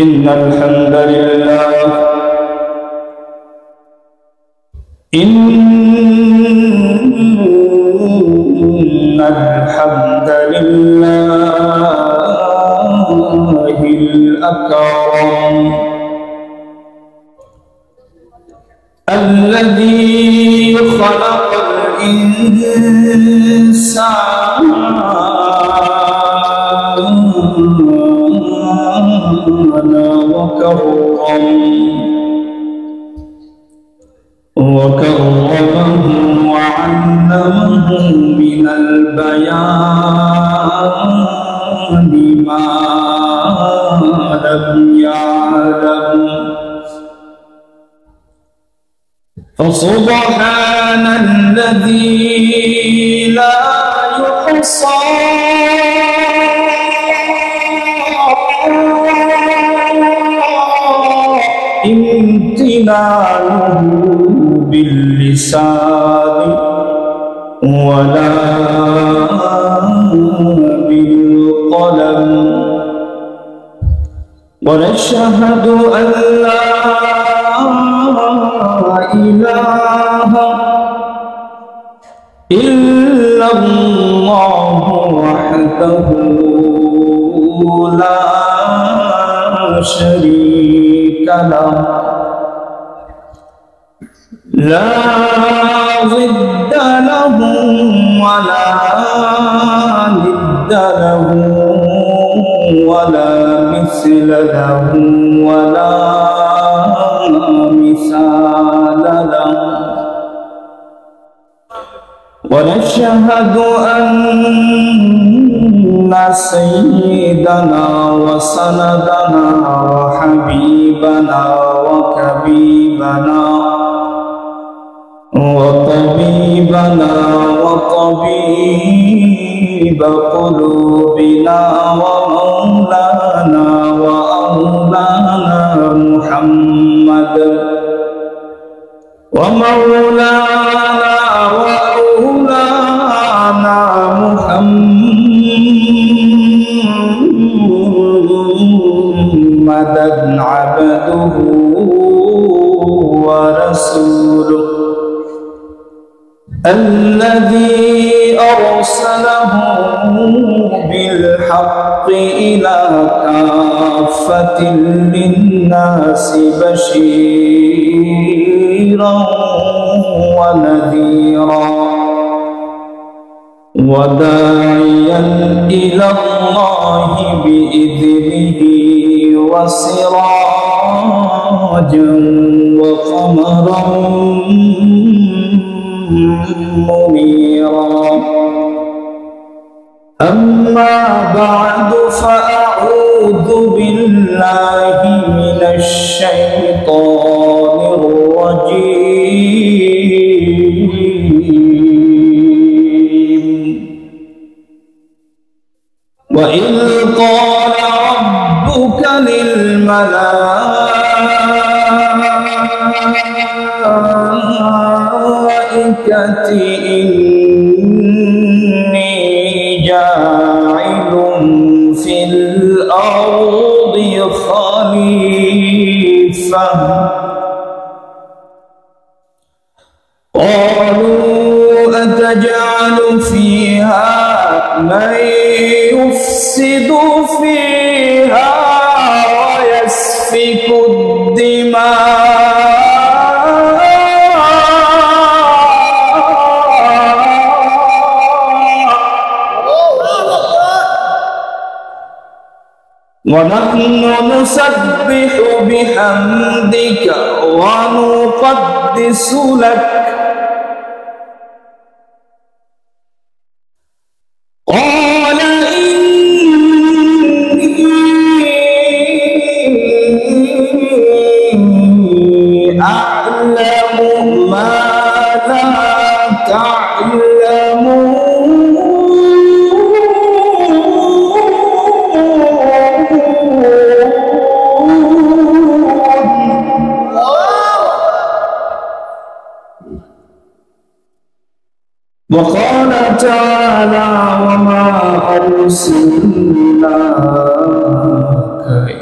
إن الحمد لله الأكرم الذي خلق الإنسان وكرمه وعلمه من البيان ما لم يعلم فسبحان الذي لا يحصى امتنانه باللسان ولا بالقلم ونشهد أن لا إله إلا الله وحده لا شريك له لا ضد له ولا ند له ولا مثل له ولا مثال له ونشهد أن سيدنا وسندنا وحبيبنا وكبيبنا وطبيبنا وطبيب قلوبنا ومولانا وأولانا محمد ومولانا وأولانا محمدا عبده ورسوله الذي أرسله بالحق إلى كافة للناس بشيرا ونذيرا وداعيا إلى الله بإذنه وسراجا وقمرا منيرا أما بعد فأعوذ بالله من الشيطان الرجيم وإذ قال ربك للملائكة إني جاعل في الأرض خليفة قالوا أتجعل فيها من يفسد فيها ويسفك الدماء ونحن نسبح بحمدك ونقدس لك قال إني أعلم ما لا تعلمون وقال تعالى وما أرسلناك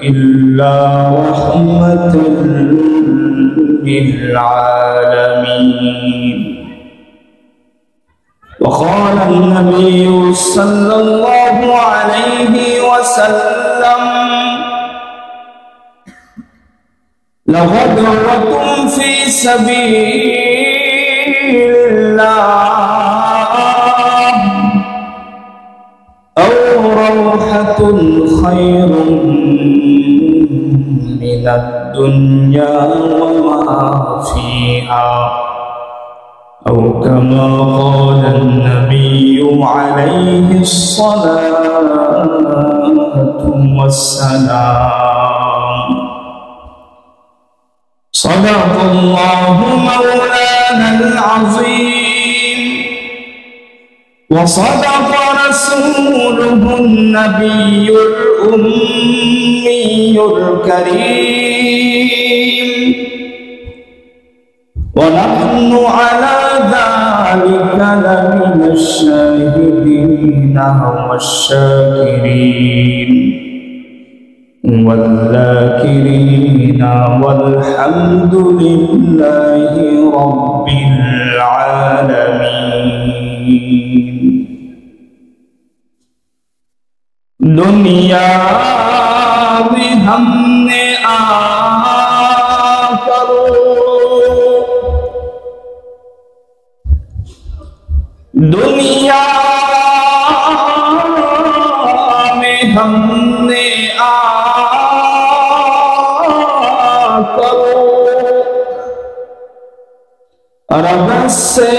إلا رحمة للعالمين. وقال النبي صلى الله عليه وسلم لغدوة في سبيل الله أو روحة خير من الدنيا وما فيها أو كما قال النبي عليه الصلاة والسلام. صدق الله مولانا العظيم وصدق رسوله النبي الأمي الكريم ونحن على ذلك لمن الشاهدين والشاكرين والذاكرين والحمد لله رب العالمين. दुनिया में हमने आकर दुनिया में हमने आकर रब से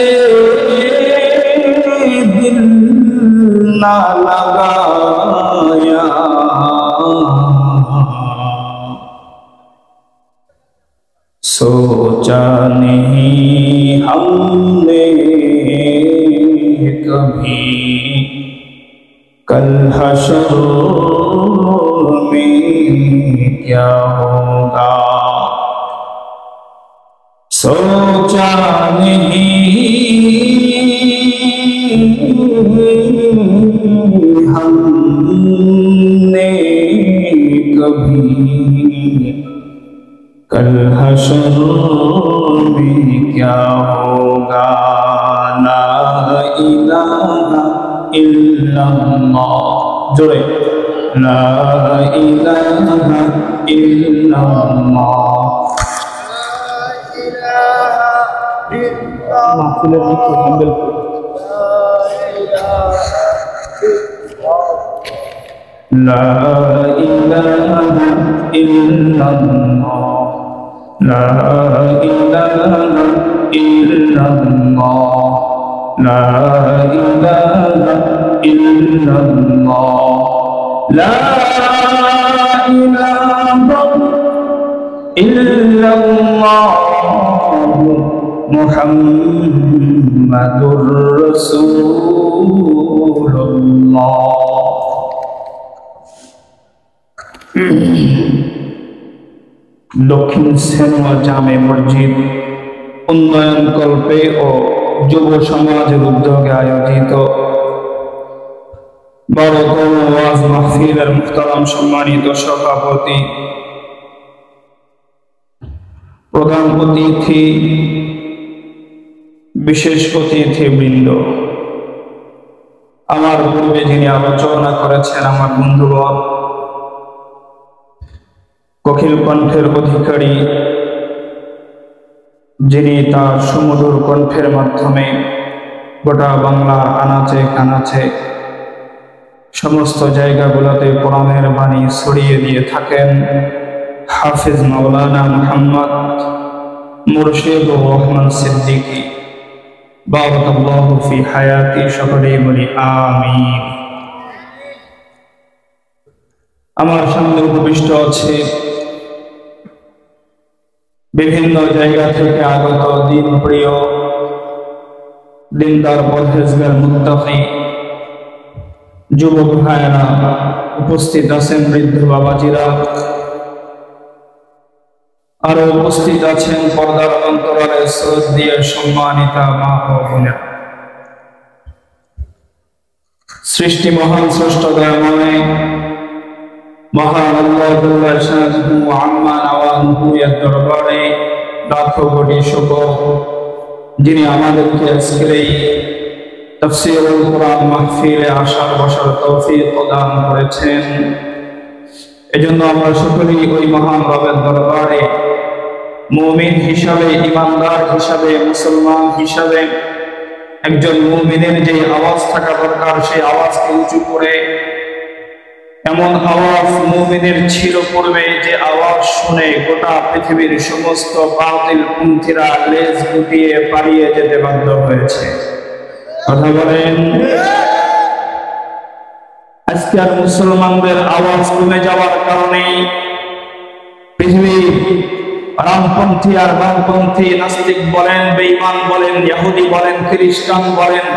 दिल ना लगाया सोचा नहीं हमने कभी कल हश्र में क्या होगा सोचा नहीं हमने कभी कल हश्र में क्या होगा ला इलाहा इल्लल्लाह जोड़े ला इलाहा इल्लल्लाह महफिलेर मধ্যে হাম্বল লা ইলাহা ইল্লাল্লাহ লা ইলাহা ইল্লাল্লাহ লা ইলাহা ইল্লাল্লাহ লা ইলাহা ইল্লাল্লাহ মুহাম্মাদুর রাসূলুল্লাহ। দক্ষিণ সেনওয়া জামে মসজিদ উন্নয়ন কল্পে ও যুব সমাজের উদ্যোগে আয়োজিত 12তম ওয়াজ মাহফিলের মুহতারাম সম্মানিত সভাপতি, প্রধান অতিথি, বিশেষ অতিথিবৃন্দ, আমার পূর্বে যিনি আলোচনা করেছেন আমার বন্ধুগণ, কোকিল কণ্ঠের অধিকারী, যিনি তার সুমধুর কণ্ঠের মাধ্যমে গোটা বাংলা আনাচে কানাচে সমস্ত জায়গাগুলোতে কোরআনের বাণী ছড়িয়ে দিয়ে থাকেন, হাফিজ মাওলানা মুহাম্মদ মুর্শিদুর রহমান সিদ্দিকী বারাকাল্লাহু ফি হায়াতি, সকলেই বলি আমিন। আমার সামনে উপবিষ্ট আছে বিভিন্ন জায়গা থেকে আগত দিন প্রিয় দিনদার পরহেজগার মুত্তাকি যুবক ভাইয়েরা, উপস্থিত আছেন বৃদ্ধ বাবাজিরা, আরো উপস্থিত আছেন পর্দার অন্তরালে শ্রদ্ধেয় সম্মানিতা মা ও বোনেরা। সৃষ্টি মহান স্রষ্টা দয়াময় মহান আল্লাহ জাল্লা শানুহু ওয়া আম্মা নাওয়ানুহু এর দরবারে লাখো কোটি শুকর, যিনি আমাদেরকে আজকের এই তাফসীরুল কুরআন মাহফিলে আসার বসার তৌফিক প্রদান করেছেন। এজন্য আমরা সকলেই ওই মহান রবের দরবারে মুমিন হিসাবে, ইমানদার হিসাবে, মুসলমান হিসাবে একজন মুমিনের যে আওয়াজ থাকা দরকার, সেই আওয়াজকে উঁচু করে এমন আওয়াজ মুমিনের ছিল পূর্বে যে আওয়াজ শুনে গোটা পৃথিবীর সমস্ত বাতিল পন্থীরা লেজ গুটিয়ে পালিয়ে যেতে বাধ্য হয়েছে। কথা বলেন। আজকে আর মুসলমানদের আওয়াজ কমে যাওয়ার কারণে পৃথিবীর রামপন্থী আর বামপন্থী, নাস্তিক বলেন, বেঈমান বলেন, ইহুদি বলেন, খ্রিস্টান বলেন,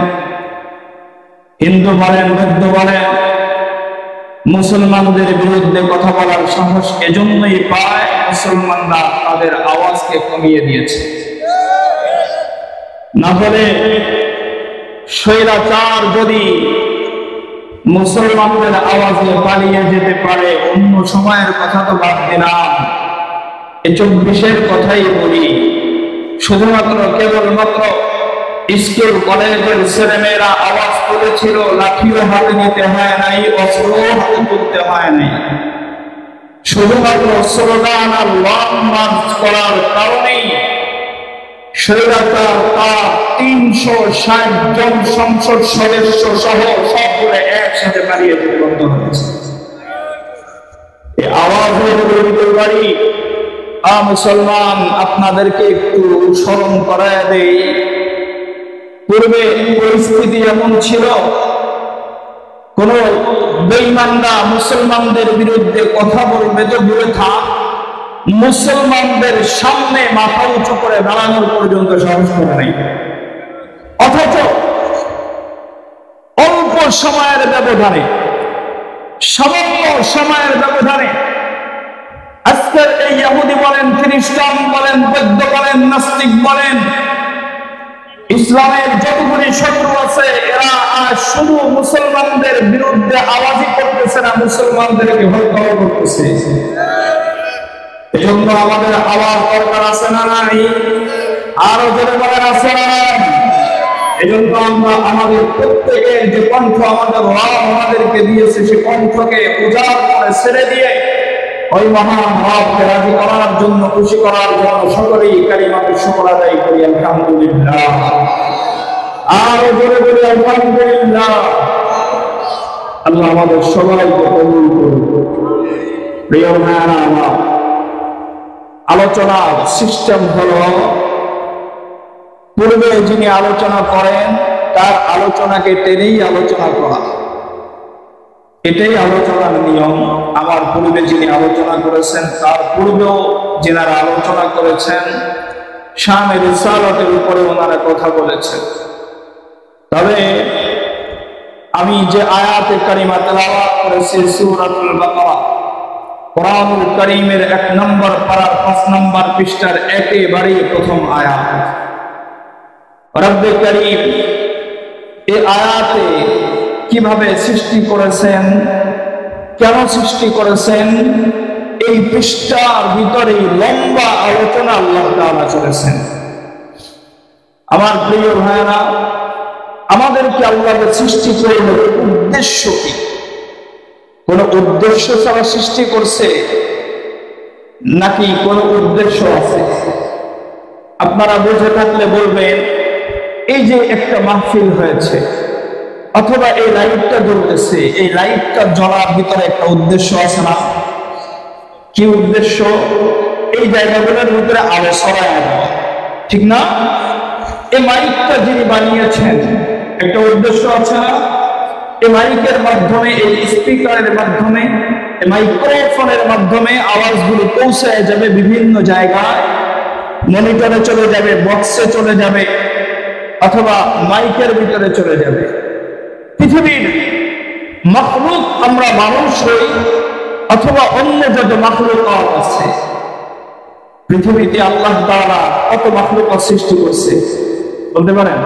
হিন্দু বলেন, বৌদ্ধ বলেন, মুসলমানদের বিরুদ্ধে কথা বলার সাহস এজন্যই পায় মুসলমানরা তাদের আওয়াজকে কমিয়ে দিয়েছে। না হলে স্বৈরাচার যদি মুসলমানদের আওয়াজে পালিয়ে যেতে পারে, অন্য সময়ের কথা তো বাদ দিলাম, 24-এর কথাই বলি, শুধুমাত্র কেবলমাত্র স্কুল কলেজের ছেলেমেয়েরা আওয়াজ তুলেছিল, লাঠিও হাতে নিতে হয় নাই, অস্ত্র হাতে তুলতে হয় নাই, শুধুমাত্র স্লোগান আর লং মার্চ করার কারণেই স্বৈরাচার তার 360 জন সংসদ সদস্য সহ সবগুলো একসাথে পালিয়ে যেতে বাধ্য হয়েছে। এই আওয়াজের বলতে পারি, মুসলমান আপনাদেরকে একটু স্মরণ করায় দেই, পূর্বে পরিস্থিতি এমন ছিল, কোন বেঈমানরা মুসলমানদের বিরুদ্ধে কথা বলবে তো দূরে থাক, মুসলমানদের সামনে মাথা উঁচু করে দাঁড়ানোর পর্যন্ত সাহস করে নাই। অথচ অল্প সময়ের ব্যবধানে, সামান্য সময়ের ব্যবধানে আজকের এই ইহুদি বলেন, খ্রিস্টান বলেন, বৌদ্ধ বলেন, নাস্তিক বলেন, ইসলামের যতগুলি শত্রু আছে, এরা আজ শুধু মুসলমানদের বিরুদ্ধে আওয়াজই করতেছে না, মুসলমানদেরকে হত্যা করতেছে। এজন্য আমাদের আওয়াজ দরকার আছে না নাই? আরো জোরে বলেন আছে না নাই? এজন্য আমরা আমাদের প্রত্যেকের যে কণ্ঠ আমাদের রব আমাদেরকে দিয়েছে, সে কণ্ঠকে উজাড় করে ছেড়ে দিয়ে ওই মহান রবকে রাজি করার জন্য, খুশি করার জন্য সকলেই কালিমাতুর শুকর আদায় করি, আলহামদুলিল্লাহ। আরো জোরে বলি আলহামদুলিল্লাহ। আল্লাহ আমাদের সবাইকে কবুল করুন। প্রিয় ভাইরা আমার, আলোচনার সিস্টেম হলো, পূর্বে যিনি আলোচনা করেন তার আলোচনাকে টেনেই আলোচনা করা, এটাই আলোচনার নিয়ম। আমার পূর্বে যিনি আলোচনা করেছেন, তার পূর্বেও যিনারা আলোচনা করেছেন, শানে রিসালাতের উপরে ওনারা কথা বলেছেন। তবে আমি যে আয়াতে কারিমা তেলাওয়াত করেছি, সূরাতুল বাকারা, কোরআনুল কারীমের 1 নম্বর পারার 5 নম্বর পৃষ্ঠার একেবারে প্রথম আয়াত। রব্বে কারীম এই আয়াতে কিভাবে সৃষ্টি করেছেন, কেন সৃষ্টি করেছেন, এই পৃষ্ঠার ভিতরে লম্বা আলোচনা আল্লাহ তাআলা করেছেন। আমার প্রিয় ভাইরা, আমাদেরকে আল্লাহ সৃষ্টি করলেন, উদ্দেশ্য কি? কোন উদ্দেশ্য ছাড়া সৃষ্টি করছে নাকি কোন উদ্দেশ্য আছে? আপনারা বুঝে থাকলে বলবেন, এই যে একটা মাহফিল হয়েছে অথবা এই লাইটটা জ্বলতেছে, এই লাইটটা জ্বলার ভিতরে একটা উদ্দেশ্য আছে না? কি উদ্দেশ্য? এই জায়গাগুলোর ভিতরে আলো ছড়ায় দেওয়া, ঠিক না? এই মাইকটা যিনি বানিয়েছেন, একটা উদ্দেশ্য আছে না? এই মাইকের মাধ্যমে, এই স্পিকারের মাধ্যমে, এই মাইক্রোফোনের মাধ্যমে আওয়াজগুলো পৌঁছায় যাবে বিভিন্ন জায়গায়, মনিটরে চলে যাবে, বক্সে চলে যাবে, অথবা মাইকের ভিতরে চলে যাবে। পৃথিবীর মাখলুক আমরা মানুষ হই অথবা অন্য যত মাখলুক আছে, পৃথিবীতে আল্লাহ তাআলা কত মাখলুক সৃষ্টি করছে বলতে পারেন?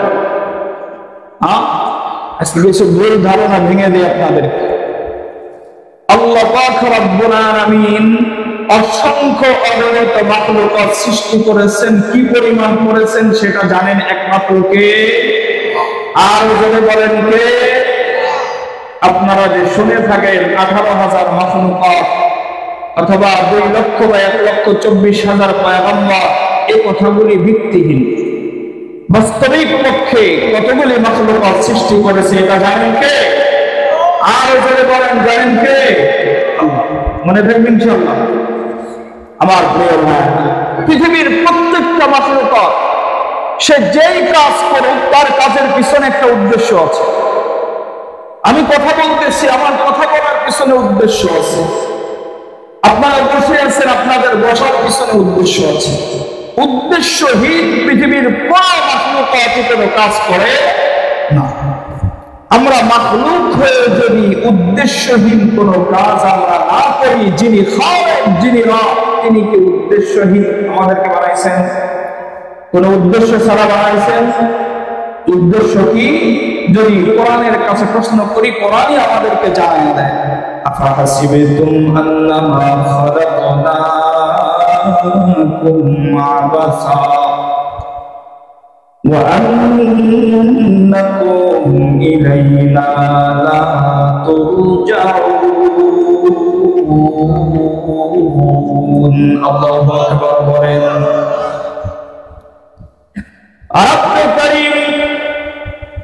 আজকে কিছু ভুল ধারণা ভেঙে দিই আপনাদের। আল্লাহ পাক রব্বুল আলামিন অসংখ্য অগণিত মাখলুকাত সৃষ্টি করেছেন, কি পরিমাণ করেছেন সেটা জানেন একমাত্র কে? আর যদি বলেন কে? আপনারা যে শুনে থাকেন 18,000 মাখলুকাত অথবা 2 লক্ষ বা 1,24,000 পয়গম্বর, এই কথাগুলি ভিত্তিহীন। বাস্তবিক পক্ষে কতগুলি মাখলুকাত সৃষ্টি করেছে এটা জানেন কে? আর যদি বলেন জানেন কে? আল্লাহ। মনে থাকবে ইনশাআল্লাহ। আমার প্রিয় ভাই, পৃথিবীর প্রত্যেকটা মাখলুকাত সে যেই কাজ করুক তার কাজের পিছনে একটা উদ্দেশ্য আছে। আমি কথা বলতেছি, আমার কথা বলার পিছনে উদ্দেশ্য আছে। আপনারা বসে আছেন, আপনাদের বসার পিছনে উদ্দেশ্য আছে। উদ্দেশ্যহীন পৃথিবীর কোনো মাখলুকাত কোনো কাজ করে না। আমরা মাখলুক হয়ে যদি উদ্দেশ্যহীন কোন কাজ আমরা না করি, যিনি খালেক যিনি রব তিনি কি উদ্দেশ্যহীন আমাদেরকে বানাইছেন? কোন উদ্দেশ্য ছাড়া বানাইছেন? উদ্দেশ্য কি? যদি কোরআনের কাছে প্রশ্ন করি, কোরআনই আমাদেরকে জানায় দেয়। আফাহাসিবতুম আন্নামা খালাকনাকুম আবাসা ওয়া আন্নাকুম ইলাইনা লা তুরজাউন। আল্লাহু আকবার বলেন। আপনি করিম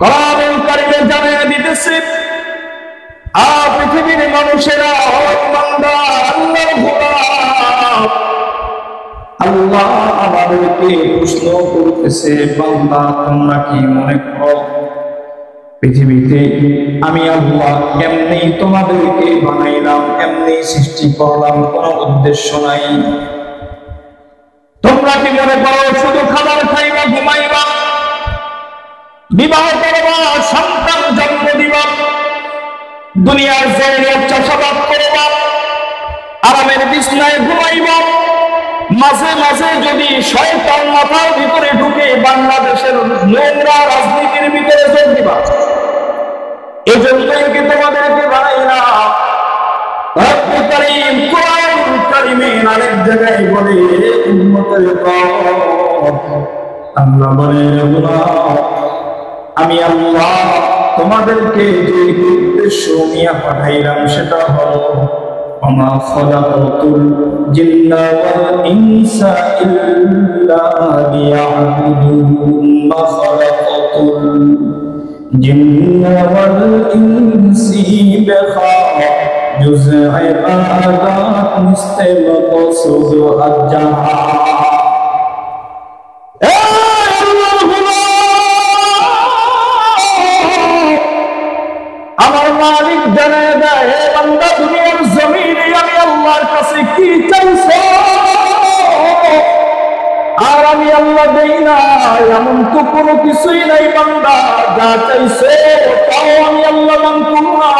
কোরআনুল কারীমে জানিয়ে দিতেছে, পৃথিবীর মানুষেরা ইমানদার আল্লাহর গোলাম। আল্লাহ আমাদেরকে প্রশ্ন করতেছে, বান্দা তোমরা কি মনে করো পৃথিবীতে আমি আল্লাহ এমনি তোমাদেরকে বানাইলাম, এমনি সৃষ্টি করলাম, কোনো উদ্দেশ্য নাই? তোমরা কি মনে করো শুধু খাবার খাইবা, ঘুমাইবা, বিবাহ করবা, সন্তান জন্ম দিবা, দুনিয়ার জমিনে চাষাবাদ করবা, আরামের বিছনায় ঘুমাইবা, মাঝে মাঝে যদি শয়তান মাথার ভিতরে ঢুকে বাংলাদেশের নোংরা রাজনীতির ভিতরে যোগ দিবা? এজন্যই কি তোমাদেরকে বানাইলাম? রব্বুল কারীম কোরআনুল কারীমে আরেক জায়গায় বলে, উম্মতের আল্লাহ বলে, আমি আল্লাহ তোমাদেরকে যে উদ্দেশ্য নিয়ে পাঠাইলাম সেটা হলো ওমা খালাকাতুল জিন্না ওয়াল ইনসা ইল্লা লিয়াবুদুন। মা খালাকাতুল জিন্না ওয়াল ইনসি বিখা জুযই ইবাদাত মিস্তে মাকসুদ আজ্জাহা। আমার মালিক জানায় দেয়, হে বান্দা দুনিয়ার জমিনে আমি আল্লাহর কাছে কি চাইছো আর আমি আল্লাহ দেই না এমন তো কোনো কিছুই নাই বান্দা। যা চাইছো তাও আমি আল্লাহ মানতুম না।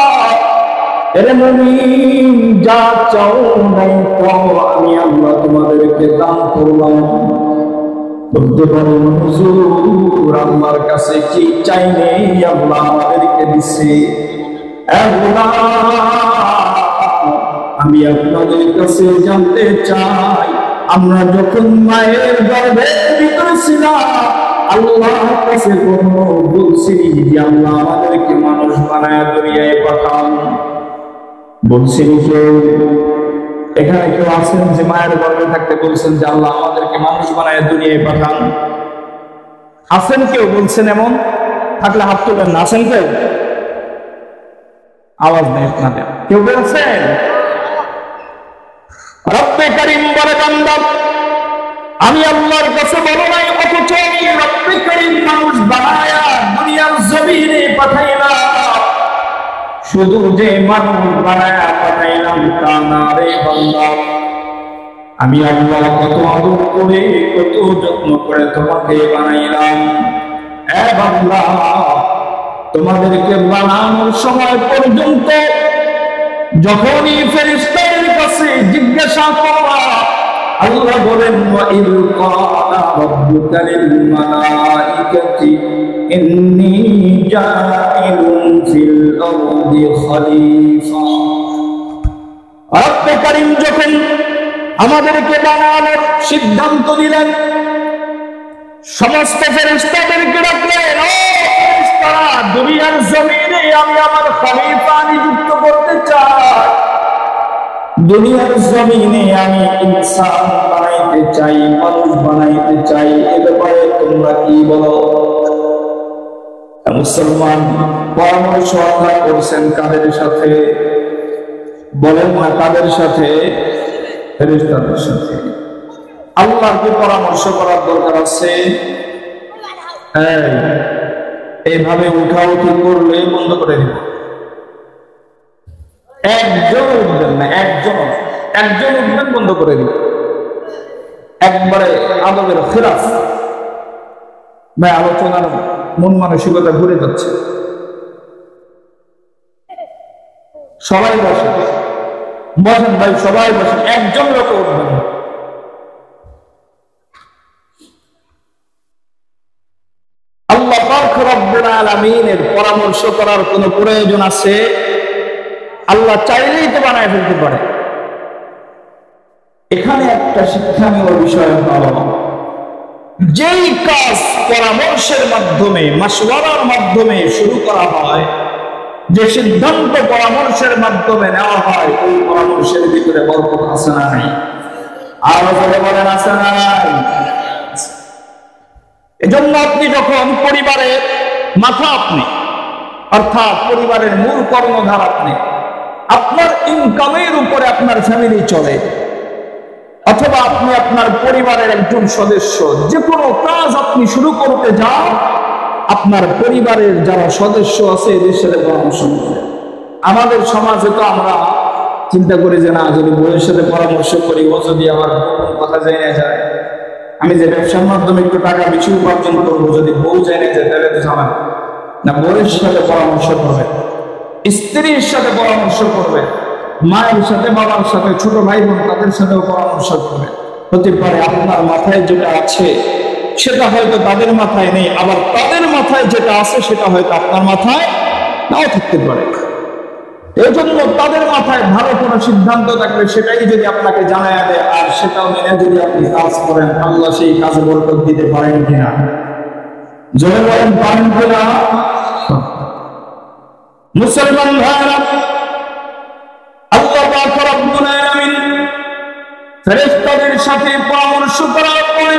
এর মুমিন যা চাও নাই তাও আমি আল্লাহ তোমাদেরকে দান করলাম। বলতে পারো হুজুর আল্লাহর কাছে কি চাই নেই আল্লাহ আমাদেরকে দিছে। আমি আপনাদের কাছে জানতে চাই, আমরা যখন মায়ের গর্ভের ভিতরে ছিলাম আল্লাহর কাছে বলছি যে আল্লাহ আমাদেরকে মানুষ বানায় দুনিয়ায় পাঠান? বলছি কেউ? এখানে কেউ আছেন যে মায়ের গর্ভে থাকতে বলছেন যে আল্লাহ আমাদেরকে মানুষ বানায় দুনিয়ায় পাঠান? আছেন কেউ বলছেন এমন? থাকলে হাত তুলেন না। আছেন কেউ? আওয়াজ নেই আপনাদের। কেউ বলছেন? রব্বে কারীম বলে, বান্দা আমি আল্লাহর কাছে বলো নাই, অথচ আমি রব্বে কারীম মানুষ বানায়া দুনিয়ার জমিনে পাঠাইলাম। শুধু যে মানুষ বানায়া পাঠাইলাম তা না রে বান্দা, আমি আল্লাহ কত আদর করে কত যত্ন করে তোমাকে বানাইলাম। এ বান্দা তোমাদেরকে বানানোর সময় পর্যন্ত যখনই ফেরেশতাদের কাছে জিজ্ঞাসা করবা, আল্লাহ বলেন ওয়া ইয ক্বালা রাব্বুকা লিল মালাইকাতি ইন্নী জাইলুন ফিল আরদি খলিফা। রব্বে কারীম যখন আমাদেরকে বানানোর সিদ্ধান্ত দিলেন, সমস্ত ফেরেশতাদেরকে ডাকলেন, ও ফেরেশতারা, দুনিয়ার জমিনে আমি আমার খলিফা নিযুক্ত করতে চাই, দুনিয়ার জমিনে আমি ইনসান বানাইতে চাই, মানুষ বানাইতে চাই, এ ব্যাপারে তোমরা কি বলো? মুসলমান পরামর্শ আল্লাহ করছেন কাদের সাথে? বলেন না কাদের সাথে? ফেরেশতাদের সাথে। আল্লাহকে পরামর্শ করার দরকার আছে। এইভাবে উঠাউঠি করলে বন্ধ করে দিব। একজন উঠবেন না, একজন উঠবেন, বন্ধ করে দিব। একবারে আদবের খেলাফ। ভাই, আলোচনার মন মানসিকতা ঘুরে যাচ্ছে। সবাই বসেন, বসেন ভাই, সবাই বসেন, একজন লোক উঠবেন না। আল্লাহ পাক রব্বুল আলামিনের পরামর্শ করার কোনো প্রয়োজন আছে? আল্লাহ চাইলেই তো বানায় ফেলতে পারে। এখানে একটা শিক্ষণীয় বিষয় হলো, যেই কাজ পরামর্শের মাধ্যমে, মাশওয়ারার মাধ্যমে শুরু করা হয়, যে সিদ্ধান্ত পরামর্শের মাধ্যমে নেওয়া হয়, ওই পরামর্শের ভিতরে বরকত আছে না নাই? আরো বলে বলেন, আছে না নাই? এজন্য আপনি যখন পরিবারের মাথা, আপনি অর্থাৎ পরিবারের মূল কর্ণধার, আপনি আপনার ইনকামের উপরে আপনার ফ্যামিলি চলে, অথবা আপনি আপনার পরিবারের একজন সদস্য, যে কোনো কাজ আপনি শুরু করতে যান, আপনার পরিবারের যারা সদস্য আছে এদের সাথে পরামর্শ করেন। আমাদের সমাজে তো আমরা চিন্তা করি যে না, যদি বউয়ের সাথে পরামর্শ করি, ও যদি আমার কথা জেনে যায়, আমি যে ব্যবসার মাধ্যমে একটু টাকা বেশি উপার্জন করবো, যদি বউ জেনে যায় তাহলে তো ঝামেলা। না, বউয়ের সাথে পরামর্শ করবে, স্ত্রীর সাথে পরামর্শ করবে, মায়ের সাথে, বাবার সাথে, ছোট ভাই বোন তাদের সাথেও পরামর্শ করবে। হতে পারে আপনার মাথায় যেটা আছে সেটা হয়তো তাদের মাথায় নেই, আবার তাদের মাথায় যেটা আছে সেটা হয়তো আপনার মাথায় নাও থাকতে পারে। এই জন্য তাদের মাথায় ভালো কোনো সিদ্ধান্ত থাকলে সেটাই যদি আপনাকে জানায় দেয়, আর সেটাও মেনে যদি আপনি কাজ করেন, আল্লাহ সেই কাজে বরকত দিতে পারেন কিনা? জোরে বলেন, পারেন কিনা? মুসলমান ভাইরা, আল্লাহ পাক রব্বুল আলামিন ফেরেশতাদের সাথে পরামর্শ করার পরে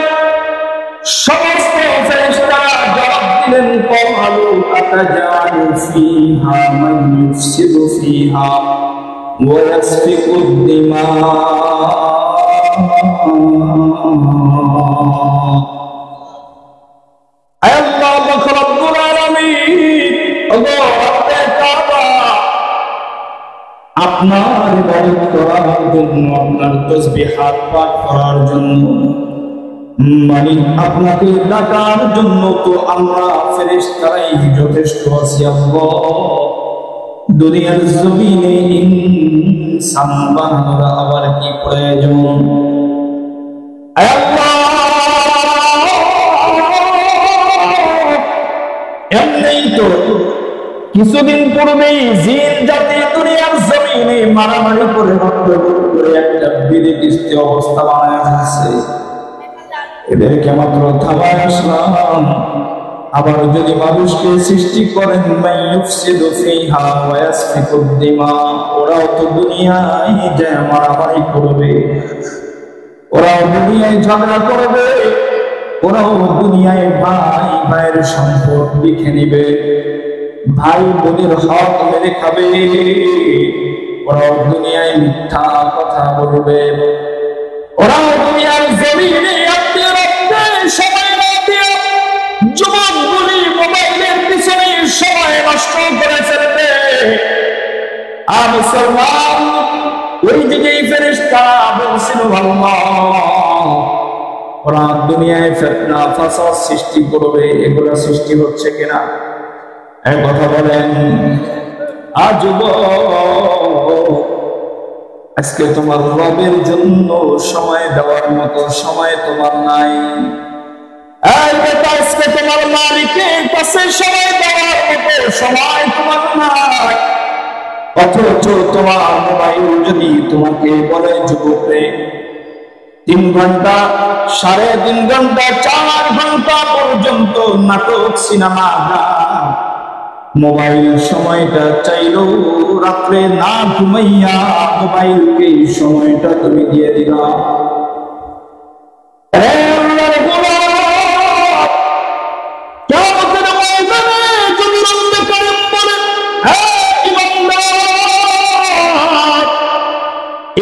সমস্ত ফেরেশতারা জবাব দিলেন, ক্বালু আতাজালু ফীহা মান ইউফসিদু ফীহা ওয়া ইয়াসফিকুদ দিমা। আল্লাহ পাক রব্বুল আলামিন, আল্লাহ তাআলা আপনার ইবাদত করার জন্য, আপনার তাসবিহাত পাঠ করার জন্য, মানে আপনাকে ডাকার জন্য তো আমরা ফেরেশতারাই যথেষ্ট আছি। আল্লাহ, দুনিয়ার জমিনে ইনসান বানানোর আবার কি প্রয়োজন? আল্লাহ, এমনি তো কিছুদিন পূর্বেই জিন জাতি দুনিয়ার জমিনে মারামারি করে, রক্তপাত করে একটা বিদিকিস্ত অবস্থা বানায় ফেলছে। এদেরকে মাত্র থামায় আসলাম। আবার যদি মানুষকে সৃষ্টি করেন, মাইয়ুফসিদু ফীহা ওয়া ইয়াসফিকুদ দিমা, ওরাও তো দুনিয়ায় যায় মারামারি করবে, ওরাও দুনিয়ায় ঝগড়া করবে, ওরাও দুনিয়ায় ভাই ভাইয়ের সম্পদ লিখে নিবে, ভাই বোনের হক মেরে খাবে, ওরাও দুনিয়ায় মিথ্যা কথা বলবে, ওরাও দুনিয়ার জমিনে সময় না দিয়ে যুবকগুলি মোবাইলের পিছনে সময় নষ্ট করে ফেলবে। আর মুসলমান, ওই দিকেই ফেরেশতারা বলছিল, আল্লাহ, ওরা দুনিয়ায় ফিতনা ফাসাদ সৃষ্টি করবে, এগুলো সৃষ্টি হচ্ছে কিনা? এক কথা বলেন। আজ আজকে তোমার রবের জন্য সময় দেওয়ার মতো সময় তোমার নাই। আজকে তোমার মালিকের কাছে সময় দেওয়ার মতো সময় তোমার নাই। অথচ তোমার মোবাইল যদি তোমাকে বলে যুবকরে 3 ঘন্টা 3.5 ঘন্টা 4 ঘন্টা পর্যন্ত নাটক সিনেমা মোবাইল সময়টা চাইলো রাত্রে না ঘুমাইয়া মোবাইলকে সময়টা তুমি দিয়ে দিলা।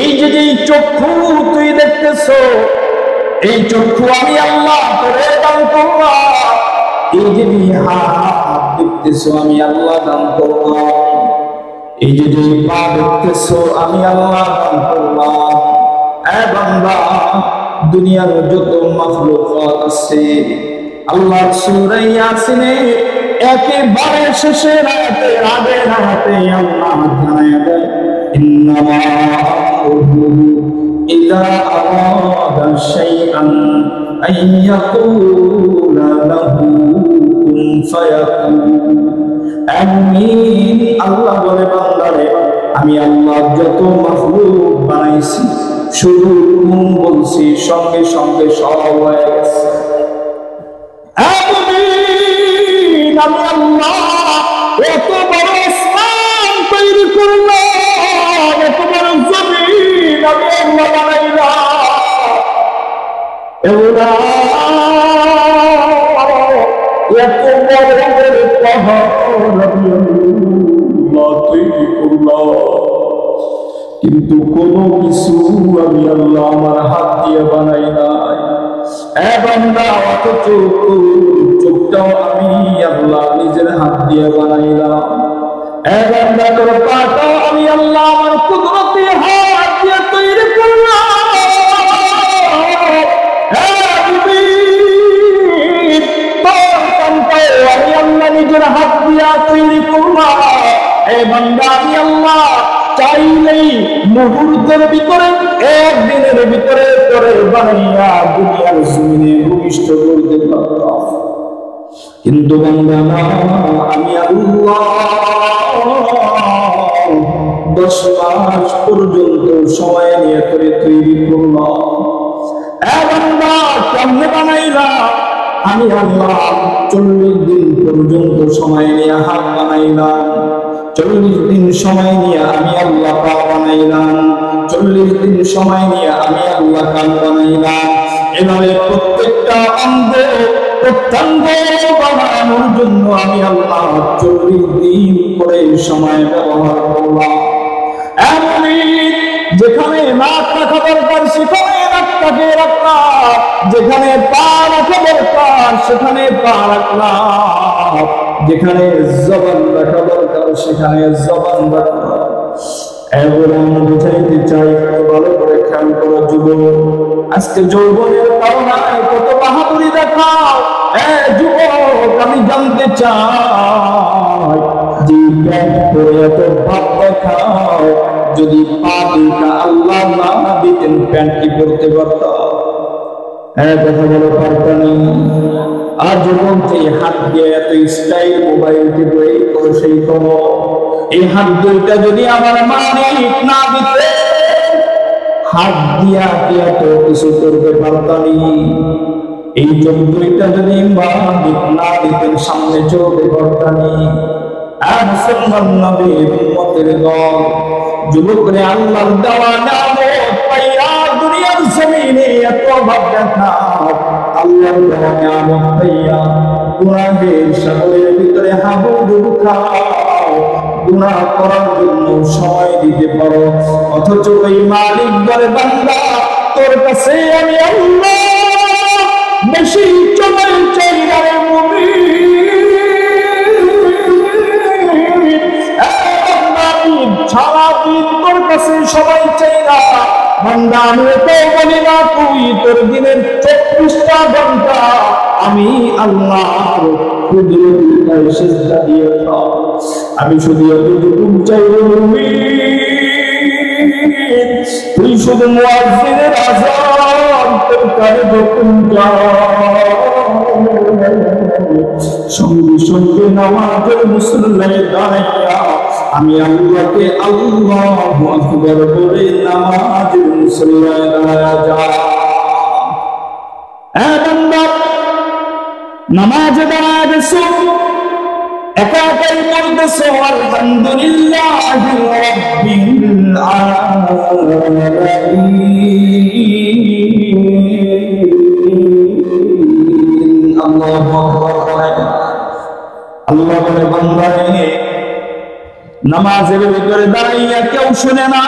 এই যে চক্ষু তুই দেখতেছো, এই চক্ষু আমি আল্লাহ তোরে দান করলাম। এই যে হাত দেখতেছো আমি আল্লাহ দান করলাম। এই যে পা দেখতেছো আমি আল্লাহ দান করলাম। বান্দা, দুনিয়ার যত মাখলুকাত আছে আল্লাহ সূরা ইয়াসিনে একেবারে শেষের আয়াতে আগের আয়াতে আল্লাহ জানায় দেয়, ইন্নামা আমরুহু ইযা আরাদা শাইআন আইয়াকুলা লাহু কুন ফায়াকুন। আমিন। আল্লাহ বলে, বান্দারে আমি আল্লাহ যত মাখলুক বানাইছি শুধু কুন বলছি, সঙ্গে সঙ্গে সব হয়ে গেছে। আমিন। আমি আল্লাহ এত বড় আসমান তৈরি করলাম, এত বড় জমিন আমি আল্লাহ বানাইলাম। এত বড় পাহাড় আমি আল্লাহ তৈরি করলাম, কিন্তু কোন কিছু আমি আল্লাহ আমার হাত দিয়ে বানাই নাই। বান্দা, অথচ চোখটাও আমি আল্লাহ নিজের হাত দিয়ে বানাইলাম। বান্দা, তোর পাটাও আমি আল্লাহ আমার কুদরতি হাত দিয়ে তৈরি করলাম। আমি আল্লাহ নিজের হাত দিয়া তৈরি করলাম। বান্দা, আমি আল্লাহ চাইলেই মুহূর্তের ভিতরে, একদিনের ভিতরে তোরে বানাইয়া দুনিয়ার জমিনে ভূমিষ্ঠ করতে পারতাম, কিন্তু বান্দা না, আমি আল্লাহ 10 মাস পর্যন্ত সময় নিয়ে তোরে তৈরি করলাম। বান্দা, কেমনে বানাইলাম? আমি আল্লাহ 40 দিন পর্যন্ত সময় নিয়ে হাত বানাইলাম, 40 দিন সময় নিয়ে আমি আল্লাহ পা বানাইলাম, 40 দিন সময় নিয়ে আমি আল্লাহ কান বানাইলাম। এভাবে প্রত্যেকটা অঙ্গ প্রত্যঙ্গ বানানোর জন্য আমি আল্লাহ 40 দিন করে সময় ব্যবহার করলাম। এমনই যেখানে নাক রাখা দরকার সেখানে নাকটাকে রাখলাম, যেখানে পা রাখা দরকার সেখানে পা রাখলাম, যেখানে জবান রাখা দরকার সেখানে জবান রাখলাম। এগুলো আমি বুঝাইতে চাই, ভালো করে খেয়াল করো যুবক। আজকে যৌবনের কারণে কত বাহাদুরি দেখাও। যুবক, আমি জানতে চাই যে প্যান্ট পরে এত ভাব দেখাও, যদি পা দুইটা আল্লাহ না দিতেন প্যান্ট কি পরতে পারতাম? কথা বলো, পারতানি। আর যখন এই হাত দিয়ে এত স্টাইল মোবাইল টিপে করো, সেই করো। এই হাত দুইটা যদি আমার মালিক না দিতে, হাত দিয়া দিয়া তো কিছু করতে পারতানি। এই চোখ দুইটা যদি মালিক না দিতেন সামনে চলতে পারতানি। আর মুসলমান নবীর উম্মতের দল যুবকরে আল্লাহর দেওয়া নিয়ামত পাইয়া দুনিয়ার জমিনে এত ভাব দেখাও। আল্লাহর দেওয়া নিয়ামত পাইয়া গুনাহের সাগরের ভিতরে হাবুডুবু খাও, গুনাহ করার জন্য সময় দিতে পারো, অথচ ওই মালিক বলে, বান্দা তোর কাছে আমি আল্লাহ বেশি সময় চাই না রে মুমিন। সারাদিন তোর কাছে সবাই চাই না বান্দা, আমি তো বলি না তুই তোর দিনের 24টা ঘন্টা আমি আল্লাহর কুদরতের সিজদা দিয়ে খাও। আমি শুধু এতটুকু চাই তুই শুধু মুয়াজ্জিনের আযান তোর কানে যখন সঙ্গে সঙ্গে নামাজের মুসল্লায় দাঁড়াইয়া আমি আল্লাহকে আল্লাহু আকবার বলে নামাজের মুসল্লায় দাঁড়ায়া যায়। বান্দা নামাজে দাঁড়ায় গেছো, একা একাই বলতেছো আলহামদুলিল্লাহি রাব্বিল আলামিন। আল্লাহু আকবার। আল্লাহ বলে বান্দারে নামাজের ভিতরে দাঁড়াইয়া কেউ শুনে না,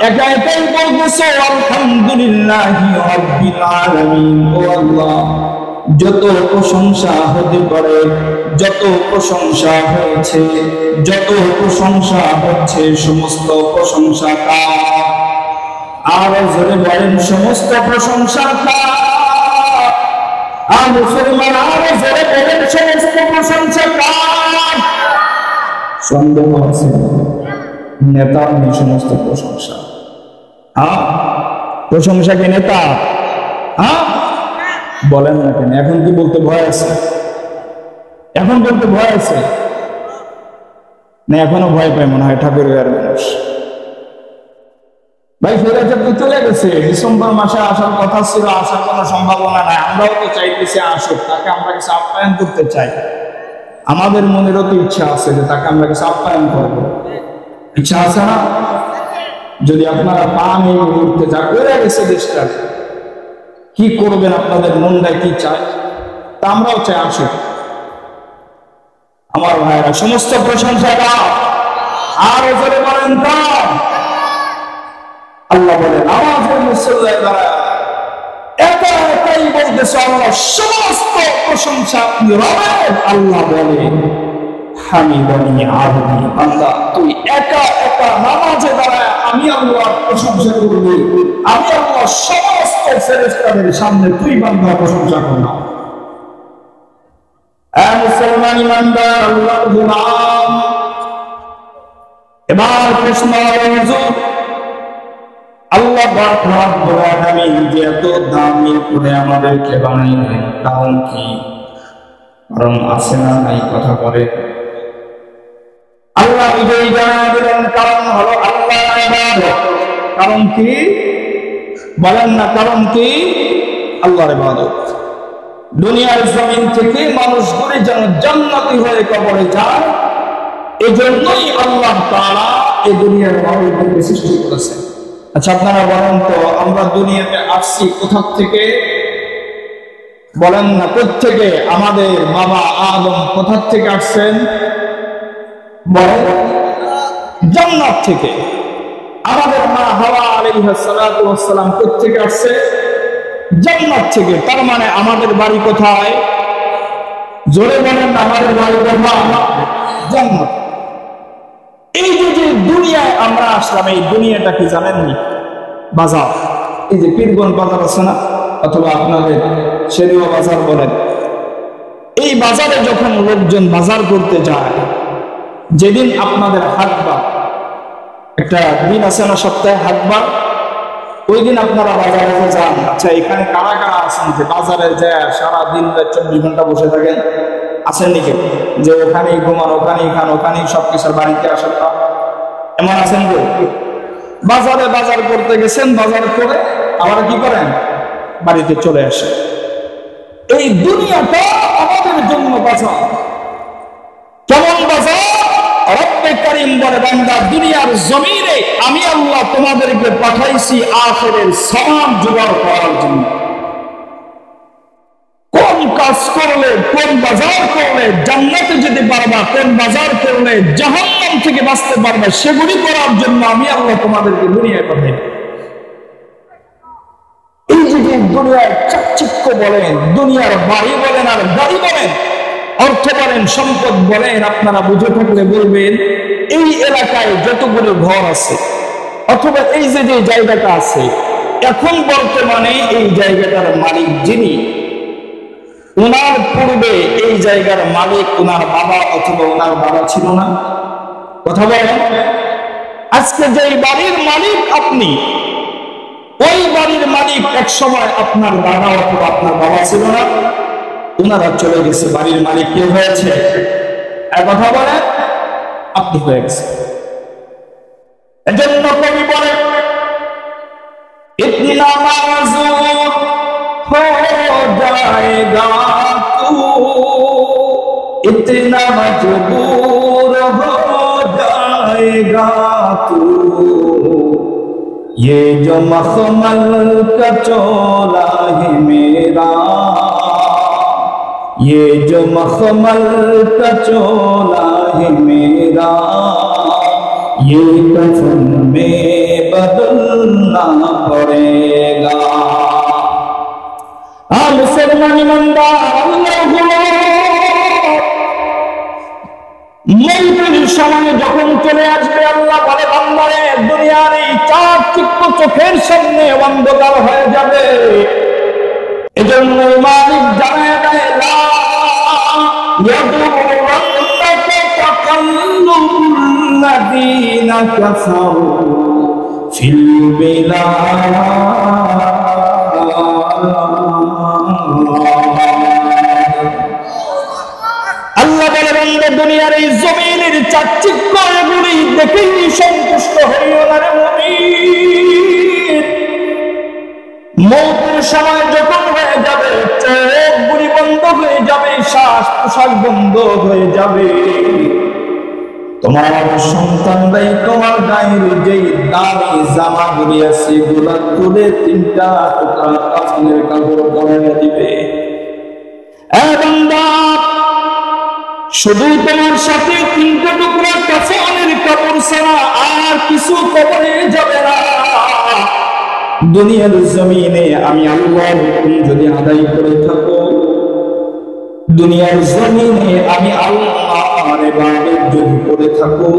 একা একাই বলতেছো আলহামদুলিল্লাহি রাব্বিল আলামিন। ও আল্লাহ, যত প্রশংসা হতে পারে, যত প্রশংসা হয়েছে, যত প্রশংসা হচ্ছে, সমস্ত প্রশংসা কার? আর জোরে বলেন সমস্ত প্রশংসা কার? আর মুসলমান আর জোরে বলেন সমস্ত প্রশংসা কার? সন্দেহ আছে? নেতার নেই সমস্ত প্রশংসা। প্রশংসা কি নেতা? বলেন না কেন? এখন কি বলতে ভয় আছে? এখন বলতে ভয় আছে না? এখনো ভয় পায় মনে হয় ঠাকুরের মানুষ। ভাই ফেরাতে তো চলে গেছে, ডিসেম্বর মাসে আসার কথা ছিল, আসার কোনো সম্ভাবনা নাই। আমরাও তো চাইতেছি আসুক, তাকে আমরা কিছু আপ্যায়ন করতে চাই। আমাদের মনেরও তো ইচ্ছা আছে যে তাকে আমরা কিছু আপ্যায়ন করবো, ইচ্ছা আছে না? যদি আপনারা পান এই মুহূর্তে, যা করে গেছে দেশটা, কি করবেন? আপনাদের মনটায় কি চায়? তা আমরাও চাই আসুক। আমার ভাইরা সমস্ত প্রশংসা আর জোরে বলেন তার। আল্লাহ বলেন আমাদের মুসল্লায় দ্বারা একা একাই বলতেছে আল্লাহ সমস্ত প্রশংসা আপনি রবেন। আল্লাহ বলেন হামিদানি আবদি, বান্দা তুই একা একা নামাজে দাঁড়ায় আমি আল্লাহর প্রশংসা করবি। আমি আল্লাহ সমস্ত ফেরেশতাদের সামনে তুই বান্দা প্রশংসা করলাম। মুসলমান ইমানদার আল্লাহর গোলাম, এবার প্রশ্ন আল্লাহ রাব্বুল আলামিন যে এত দামি করে আমাদেরকে বানাইলেন, কারণ কি? কারণ আছে না নাই? কথা বলে আল্লাহ নিজেই জানিয়ে দিলেন, কারণ হলো আল্লাহ ইবাদত। কারণ কি? বলেন না কারণ কি? আল্লাহর ইবাদত। দুনিয়ার জমিন থেকে মানুষগুলি যেন জান্নাতি হয়ে কবরে যায়, এজন্যই আল্লাহ তাআলা এই দুনিয়ার মানুষগুলোকে সৃষ্টি করেছেন। আচ্ছা আপনারা বলেন তো, আমরা দুনিয়াতে আসছি কোথা থেকে? বলেন না কোত্থেকে? আমাদের বাবা আদম কোথা থেকে আসছেন? বলেন জান্নাত থেকে। আমাদের মা হাওয়া আলাইহিস সালাতু ওয়াস সালাম কোত্থেকে আসছে? জান্নাত থেকে। তার মানে আমাদের বাড়ি কোথায়? জোরে বলেন না আমাদের বাড়ি কোথায়? জান্নাত। এই যে দুনিয়ায় আমরা আসলাম, এই দুনিয়াটা কি জানেননি? বাজার। এই যে পীরগঞ্জ বাজার আছে না, অথবা আপনাদের শেরিয়া বাজার বলেন, এই বাজারে যখন লোকজন বাজার করতে যায়, যেদিন আপনাদের হাটবার, একটা দিন আছে না সপ্তাহে হাটবার, ওই দিন আপনারা বাজারে যান। আচ্ছা এখানে কারা কারা আছেন যে বাজারে যায় সারাদিন 24 ঘন্টা বসে থাকেন? আছেন নাকি? যে ওখানেই ঘুমান, ওখানেই খান, ওখানেই সবকিছু বাড়িতে আসেন, এমন আছেন গো? বাজারে বাজার করতে গেছেন, বাজার করে আবার কি করেন? বাড়িতে চলে আসে। এই দুনিয়াটা আমাদের জন্য বাজার। কেমন বাজার? রব্বে কারীম বলে, বান্দা দুনিয়ার জমিনে আমি আল্লাহ তোমাদেরকে পাঠাইছি আখিরের সওয়াব জোগাড় করার জন্য। কোন কাজ করলে, কোন বাজার করলে জান্নাতে যেতে পারবা, কোন বাজার করলে জাহান্নাম থেকে বাঁচতে পারবা, সেগুলি করার জন্য আমি আল্লাহ তোমাদেরকে দুনিয়ায় পাঠাই। এই যে দুনিয়ার চাকচিক্য বলেন, দুনিয়ার বাড়ি বলেন আর গাড়ি বলেন, অর্থ বলেন, সম্পদ বলেন, আপনারা বুঝে থাকলে বলবেন এই এলাকায় যতগুলো ঘর আছে, অথবা এই যে জায়গাটা আছে, এখন বর্তমানে এই জায়গাটার মালিক যিনি, ওনার পূর্বে এই জায়গার মালিক ওনার বাবা অথবা ওনার বাবা ছিল না? কথা বলেন। আজকে যে বাড়ির মালিক আপনি, ওই বাড়ির মালিক এক সময় আপনার দাদা অথবা আপনার বাবা ছিল না? ওনারা চলে গেছে, বাড়ির মালিক কে হয়েছে? এক কথা বলেন, আপনি হয়ে গেছেন। এজন্য কবি বলে ইতনা মাযুর हो जाएगा तू, इतना मजबूर हो जाएगा तू, ये जो मखमल का चोला है मेरा, ये जो मखमल का चोला है मेरा, ये कफन में बदलना पड़ेगा। मुसलमान ईमानदार মৌতের সময় যখন চলে আসবে আল্লাহ বলে বান্দারে দুনিয়ার এই চাকচিক্য চোখের সামনে অন্ধকার হয়ে যাবে। এজন্য মালিক জানায় দেয় লা ইয়াদুরুন্নাকা তাকাল্লুবুল্লাযীনা কাফারু ফিল বিলাদ। আল্লাহ বলেন দুনিয়ার এই জমিনের চাকচিক্য এগুলি দেখেই সন্তুষ্ট হইও না রে মুমিন। মৌতের সময় যখন হয়ে যাবে চোখগুলি বন্ধ হয়ে যাবে, শ্বাস প্রশ্বাস বন্ধ হয়ে যাবে, তোমার সন্তানরাই তোমার গায়ের যেই দামি জামাগুলি আছে এগুলা তুলে তিনটা টুকরা কাফনের কাপড় পরিয়ে দিবে। শুধু তোমার সাথে তিনটা টুকরা কাফনের কাপড় ছাড়া আর কিছু কবরে যাবে না। দুনিয়ার জমিনে আমি আল্লাহর হুকুম যদি আদায় করে থাকো, দুনিয়ার জমিনে আমি আল্লাহর ইবাদত যদি করে থাকো,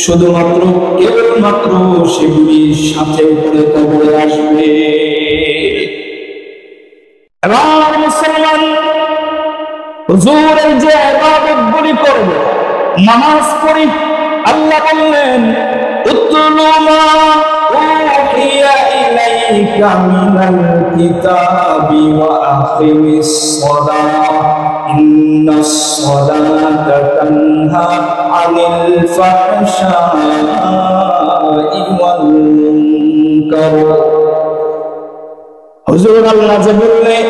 শুধুমাত্র কেবলমাত্র সেগুলির সাথে করে কবরে আসবে। এবার মুসলমান হুজুরের যে ইবাদতগুলি করব, নামাজ পড়ি, আল্লাহ বললেন উতলু মা উহিয়া ইলাইকা মিনাল কিতাবি ওয়া আকিমিস সালাহ ইন্নাস সালাতা তানহা আনিল ফাহশাই ওয়াল মুনকার। হুজুর আল্লাহ যে বললেন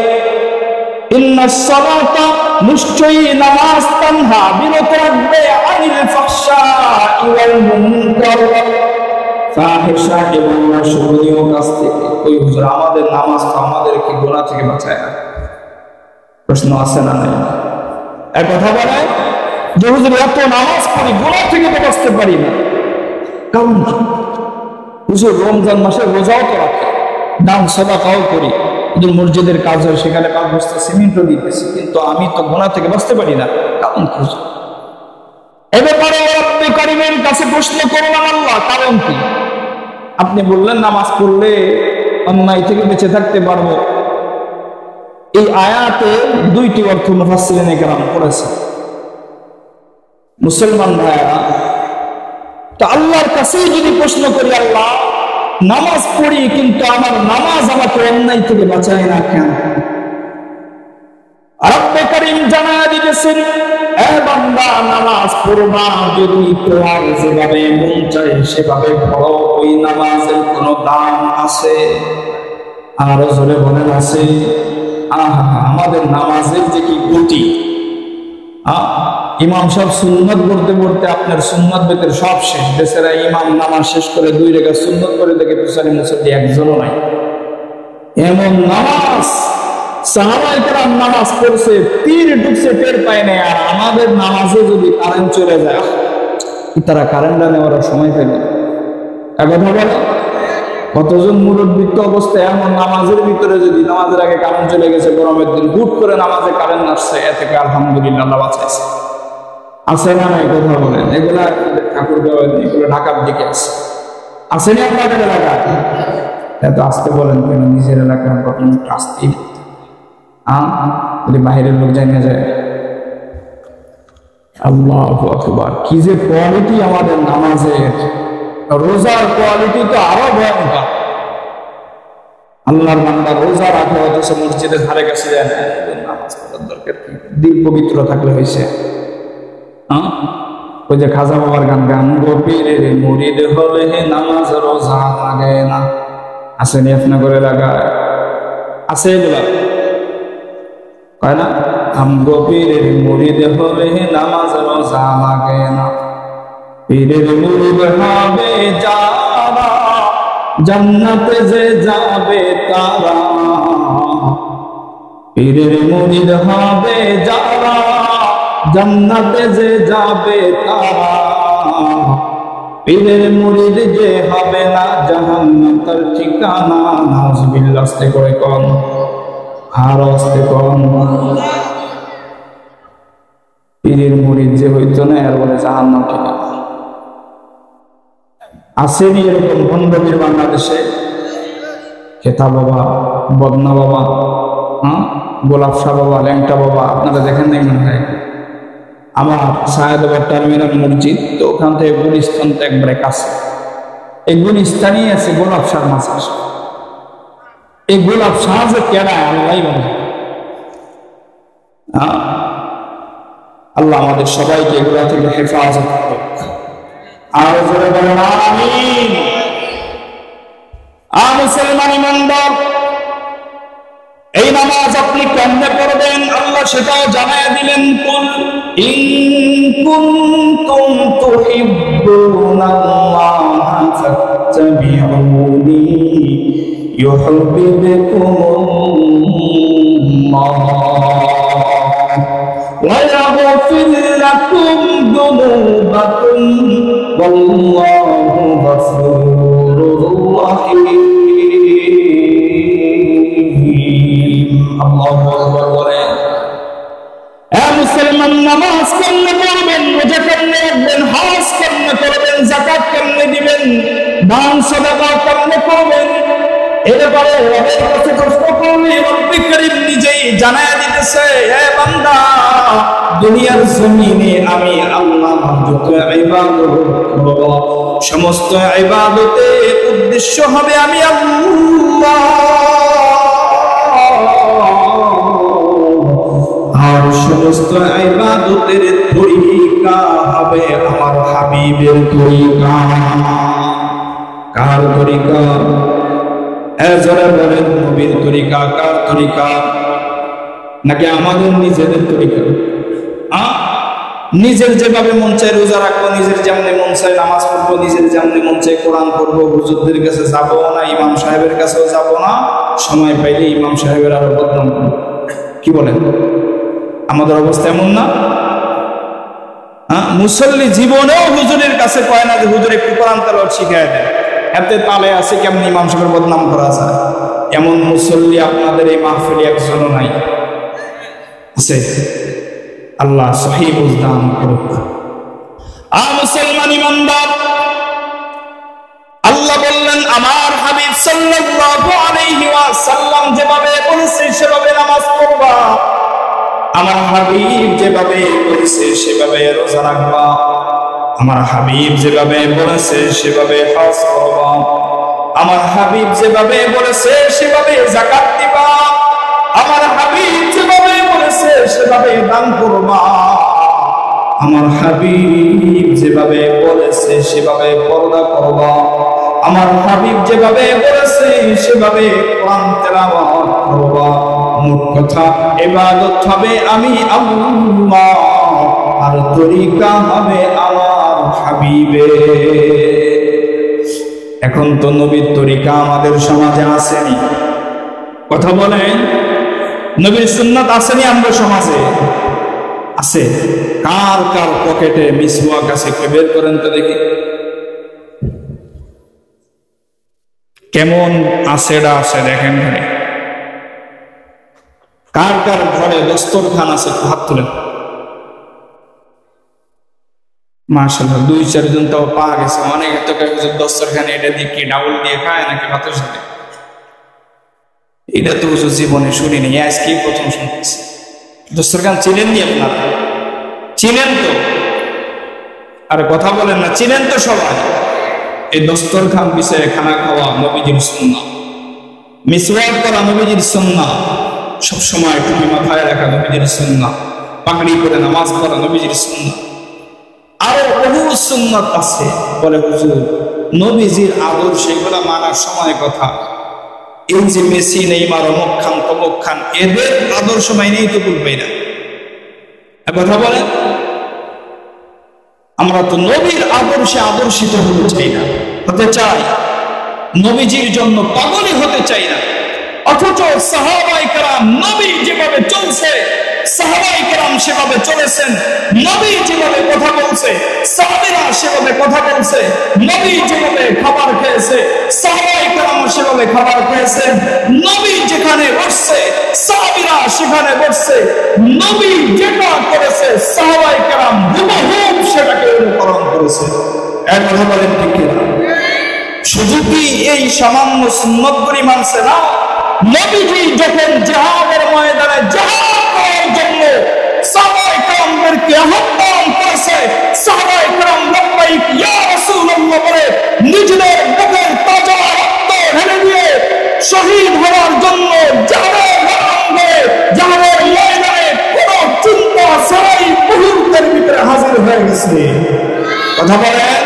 ইন্নাস সালাতা নিশ্চয়ই নামাজ তানহা বিরত রাখবে আনিল ফাহশাই ওয়াল মুনকার, ফাহিশা এবং অশোভনীয় কাজ থেকে। ওই হুজুর আমাদের নামাজ তো আমাদেরকে গুনাহ থেকে বাঁচায় না, প্রশ্ন আছে না নাই? এক কথা বলে যে হুজুর এত নামাজ পড়ি গুনাহ থেকে তো বাঁচতে পারি না, কারণ হুজুর রমজান মাসে রোজাও তো রাখে, দান সাদাকাও করি, মসজিদের কাজ হয় সেখানে 5 বস্তা সিমেন্টও দিতেছি, কিন্তু আমি তো গুনাহ থেকে বাঁচতে পারি না, কারণ কি? এ ব্যাপারে রব্বে কারীমের কাছে প্রশ্ন করলাম আল্লাহ কারণ কি? আপনি বললেন নামাজ পড়লে অন্যায় থেকে বেঁচে থাকতে পারবো। এই আয়াতে 2টি অর্থ মুফাসসিরিনে কেরাম করেছে। মুসলমান ভাইরা, তো আল্লাহর কাছেই যদি প্রশ্ন করি আল্লাহ নামাজ পড়ি কিন্তু আমার নামাজ আমাকে অন্যায় থেকে বাঁচায় না কেন? রব্বে কারীম জানায়া দিতেছেন এ বান্দা নামাজ পড়বা যদি তোমার যেভাবে মন চায় সেভাবে পড়ো, ওই নামাজের কোনো দাম আছে? আরো জোরে বলেন আছে? আমাদের নামাজের যে কি গতি! ইমাম সাহেব সুন্নাত পড়তে পড়তে আপনার সুন্নাত বেতের সব শেষ, বেচারা ইমাম নামাজ শেষ করে 2 রাকাত সুন্নাত করে দেখে পিছনে মুসল্লি একজনও নাই। এমন নামাজ সাহাবায়ে কেরাম নামাজ পড়ছে, তীর ঢুকছে টের পায় না। আর আমাদের নামাজে যদি কারেন্ট চলে যায়, তারা কারেন্টটা নেওয়ার সময় পেল। কথা বলে কতজন মুরব্বিত্ব অবস্থায় এমন নামাজের ভিতরে যদি নামাজের আগে কারেন্ট চলে গেছে, গরমের দিন হুট করে নামাজে কারেন্ট আসছে, এ থেকে আলহামদুলিল্লাহ আল্লাহ বাঁচাইছে। আছে না নাই? কথা বলেন। এগুলা ঠাকুর এগুলো ঢাকার দিকে আছে, আছে না আপনাদের এলাকা? এত আসতে বলেন কেন? নিজের এলাকার ঘটনা আসতেই যদি বাইরের লোক জানা যায়। আল্লাহু আকবার! কি যে কোয়ালিটি আমাদের নামাজের! রোজার কোয়ালিটি তো আরো ভয়ঙ্কর। আল্লাহর বান্দা রোজা রাখে অথচ মসজিদের ধারে কাছে যায় না, নামাজ পড়ার দরকার কি? দিল পবিত্র থাকলে হয়েছে। ওই যে খাজা বাবার গান, গান গো পীরের মুরিদ হলে নামাজ রোজা লাগে না, আসেনি আপনাদের এলাকায়? আছে এগুলা? কয় না? আমগো পীরের মুরিদ হলে নামাজ রোজা লাগে না, পীরের মুরিদ হবে যারা জান্নাতে যে যাবে তারা, পীরের মুরিদ হবে যারা জান্নাতে যে যাবে তারা, পীরের মুরিদ যে হবে না জাহান্নাম তার ঠিকানা। নাউজুবিল্লাহ। আস্তে করে কোন, আর আস্তে কোন। পীরের মুরিদ যে হইতো না এর বলে জাহান্নাম ঠিকানা। আসেনি এরকম ভণ্ডপীর বাংলাদেশে? খেতা বাবা, বদনা বাবা, গোলাপ শাহ বাবা, ল্যাংটা বাবা, আপনারা দেখেন নাই মনে হয়? আমার সায়েদাবাদ টার্মিনাল মসজিদ, তো ওখান থেকে গুলিস্তান তো একবারে কাছে। এই গুলিস্তানই আছে গোলাপ শাহ মাসাজ। এই গোলাপ শাহ যে কেনা আল্লাহ বলে। আল্লাহ আমাদের সবাইকে এগুলা থেকে হেফাজত করুক। আর জোরে বলেন আমিন। মুসলমান ইমানদার, এই নামাজ আপনি কেমনে পড়বেন আল্লাহ সেটাও জানায় দিলেন। কুল ইন কুনতুম তুহিব্বুনাল্লাহা ফাত্তাবিউনি ইউহিব্বুকুমুল্লাহ ওয়া ইয়াগফির লাকুম যুনুবাকুম ওয়াল্লাহু গফুরুর রাহিম। আল্লাহু আকবার বলে। মুসলমান, নামাজ কেমনে পড়বেন, রোজা কেমনে রাখবেন, হজ কেমনে করবেন, যাকাত কেমনে দিবেন, দান সাদাকা কেমনে করবেন, এ ব্যাপারে রবের কাছে প্রশ্ন করলে রব্বুল কারীম নিজেই জানায় দিতেছে, হে বান্দা, দুনিয়ার জমিনে আমি আল্লাহ যত ইবাদত করব, সমস্ত ইবাদতের উদ্দেশ্য হবে আমি আল্লাহ, আর সমস্ত ইবাদতের তরিকা হবে আমার হাবিবের তরিকা। কার তরিকা? যারা বলেন নবীর তরিকা। কার তরিকা? নাকি আমাদের নিজেদের তরিকা? নিজের যেভাবে মন চায় রোজা রাখবো, নিজের যেমনি মন চায় নামাজ পড়বো, নিজের যেমনি মন চায় কোরআন পড়বো, হুজুরদের কাছে যাবো না, ইমাম সাহেবের কাছেও যাবো না, সময় পাইলে ইমাম সাহেবের আরো বদনাম করবো। কি বলেন? আমাদের অবস্থা এমন না? মুসল্লি জীবনেও হুজুরের কাছে কয় না যে হুজুর একটু কোরআন তেলাওয়াত শিখায় দেন, এতে তালে আছে কেমনি ইমাম সাহেবের বদনাম করা যায়। এমন মুসল্লি আপনাদের এই মাহফিলে একজনও নাই। আছে? আল্লাহ সহি বুঝদান করুক। মুসলমান ইমানদার, আল্লাহ বললেন আমার হাবিব সাল্লাল্লাহু আলাইহি ওয়াসাল্লাম যেভাবে বলেছে সেভাবে নামাজ পড়বা, আমার হাবিব যেভাবে বলেছে সেভাবে রোজা রাখবা, আমার হাবিব যেভাবে বলেছে সেভাবে হজ করবা, আমার হাবিব যেভাবে বলেছে সেভাবে যাকাত দিবা, আমার হাবিব যেভাবে বলেছে সেভাবে দান করবা, আমার হাবিব যেভাবে বলেছে সেভাবে পর্দা করবা, আমার হাবিব যেভাবে বলেছে সেভাবে কোরআন তেলাওয়াত করবা। মোট কথা ইবাদত হবে আমি আল্লাহ, আর তরিকা হবে আমার হাবিবের। এখন তো নবীর তরিকা আমাদের সমাজে আসেনি। কথা বলেন, নবীর সুন্নাত আসেনি আমাদের সমাজে? আছে। কার কার পকেটে মিসওয়াক আছে বের করেন তো দেখি। কেমন আছেডা আছে দেখেন। কার কার ঘরে দস্তরখান আছে হাত তুলেন। মাশাআল্লাহ, 2-4 জন তাও পাওয়া গেছে। অনেক তো দস্তরখানে এটা দিয়ে কি ডাউল দিয়ে খায় নাকি ভাতের সাথে? এটা তো জীবনে শুনিনি, আজকেই প্রথম শুনতেছি। দস্তরখান চিনেন নি আপনারা? চিনেন তো? আরে কথা বলেন না, চিনেন তো সবাই? এই দস্তরখান বিষয়ে খানা খাওয়া নবীজির সুন্নাহ, মিসওয়াক করা নবীজির সুন্নাহ, সবসময় টুপি মাথায় রাখা নবীজির সুন্নাহ, পাগড়ি পরে নামাজ পড়া নবীজির সুন্নাহ। আরো বহু সুন্নাত আছে। বলে হুজুর নবীজির আদর্শ এগুলা মানার সময় কথা, এই যে মেসি নেইমার অমুক খান তমুক খান এদের আদর্শ মাইনেই তো বলবেই না কথা বলেন। আমরা তো নবীর আদর্শে আদর্শিত হতে চাই না, হতে চাই নবীজির জন্য পাগলই হতে চাই না। অথচ সাহাবায়ে কেরাম নবী যেভাবে চলছে, সাহাবায়ে কেরাম সেভাবে চলেছেন। নবী যেভাবে কথা বলছে, সাহাবীরা সেভাবে কথা বলছে। নবী যেভাবে খাবার খেয়েছে, সাহাবায়ে কেরাম সেভাবে খাবার খেয়েছেন। নবী যেখানে বসছে, সাহাবীরা সেখানে বসছে। নবী যেটা করেছে, সাহাবায়ে কেরাম হুবহু সেটাকে অনুকরণ করেছে। এক কথা বলেন ঠিক কিনা? শুধু কি এই সামান্য সুন্নতগুলি মানছে না, নবীজি যখন জিহাদের ময়দানে জিহাদ করার জন্য সাহাবায়ে কেরামদেরকে আহ্বান করেছে, সাহাবায়ে কেরাম লাব্বাইক ইয়া রাসূলুল্লাহ বলে নিজেদের বুকের তাজা রক্ত ঢেলে দিয়ে শহীদ হওয়ার জন্য জিহাদের ময়দানে কোনো চিন্তা ছাড়াই মুহূর্তের ভিতরে হাজির হয়ে গেছে। কথা বলেন।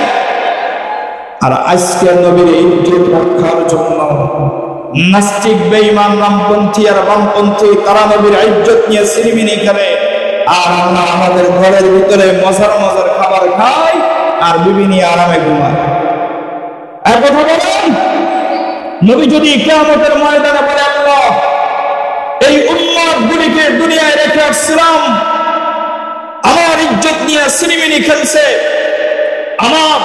আর আজকে নবীর ইজ্জত রক্ষার জন্য নাস্তিক বেঈমান রামপন্থী আর বামপন্থী তারা নবীর ইজ্জত নিয়ে সিরিমিনি খেলে, আর আমরা আমাদের ঘরের ভিতরে মজার মজার খাবার খাই আর বিবি নিয়ে আরামে ঘুমাই। আর কথা বলেন, নবী যদি কিয়ামতের ময়দানে বলে আল্লাহ এই উম্মত গুলিকে দুনিয়ায় রেখে আসছিলাম, আমার ইজ্জত নিয়ে সিরিমিনি খেলছে, আমার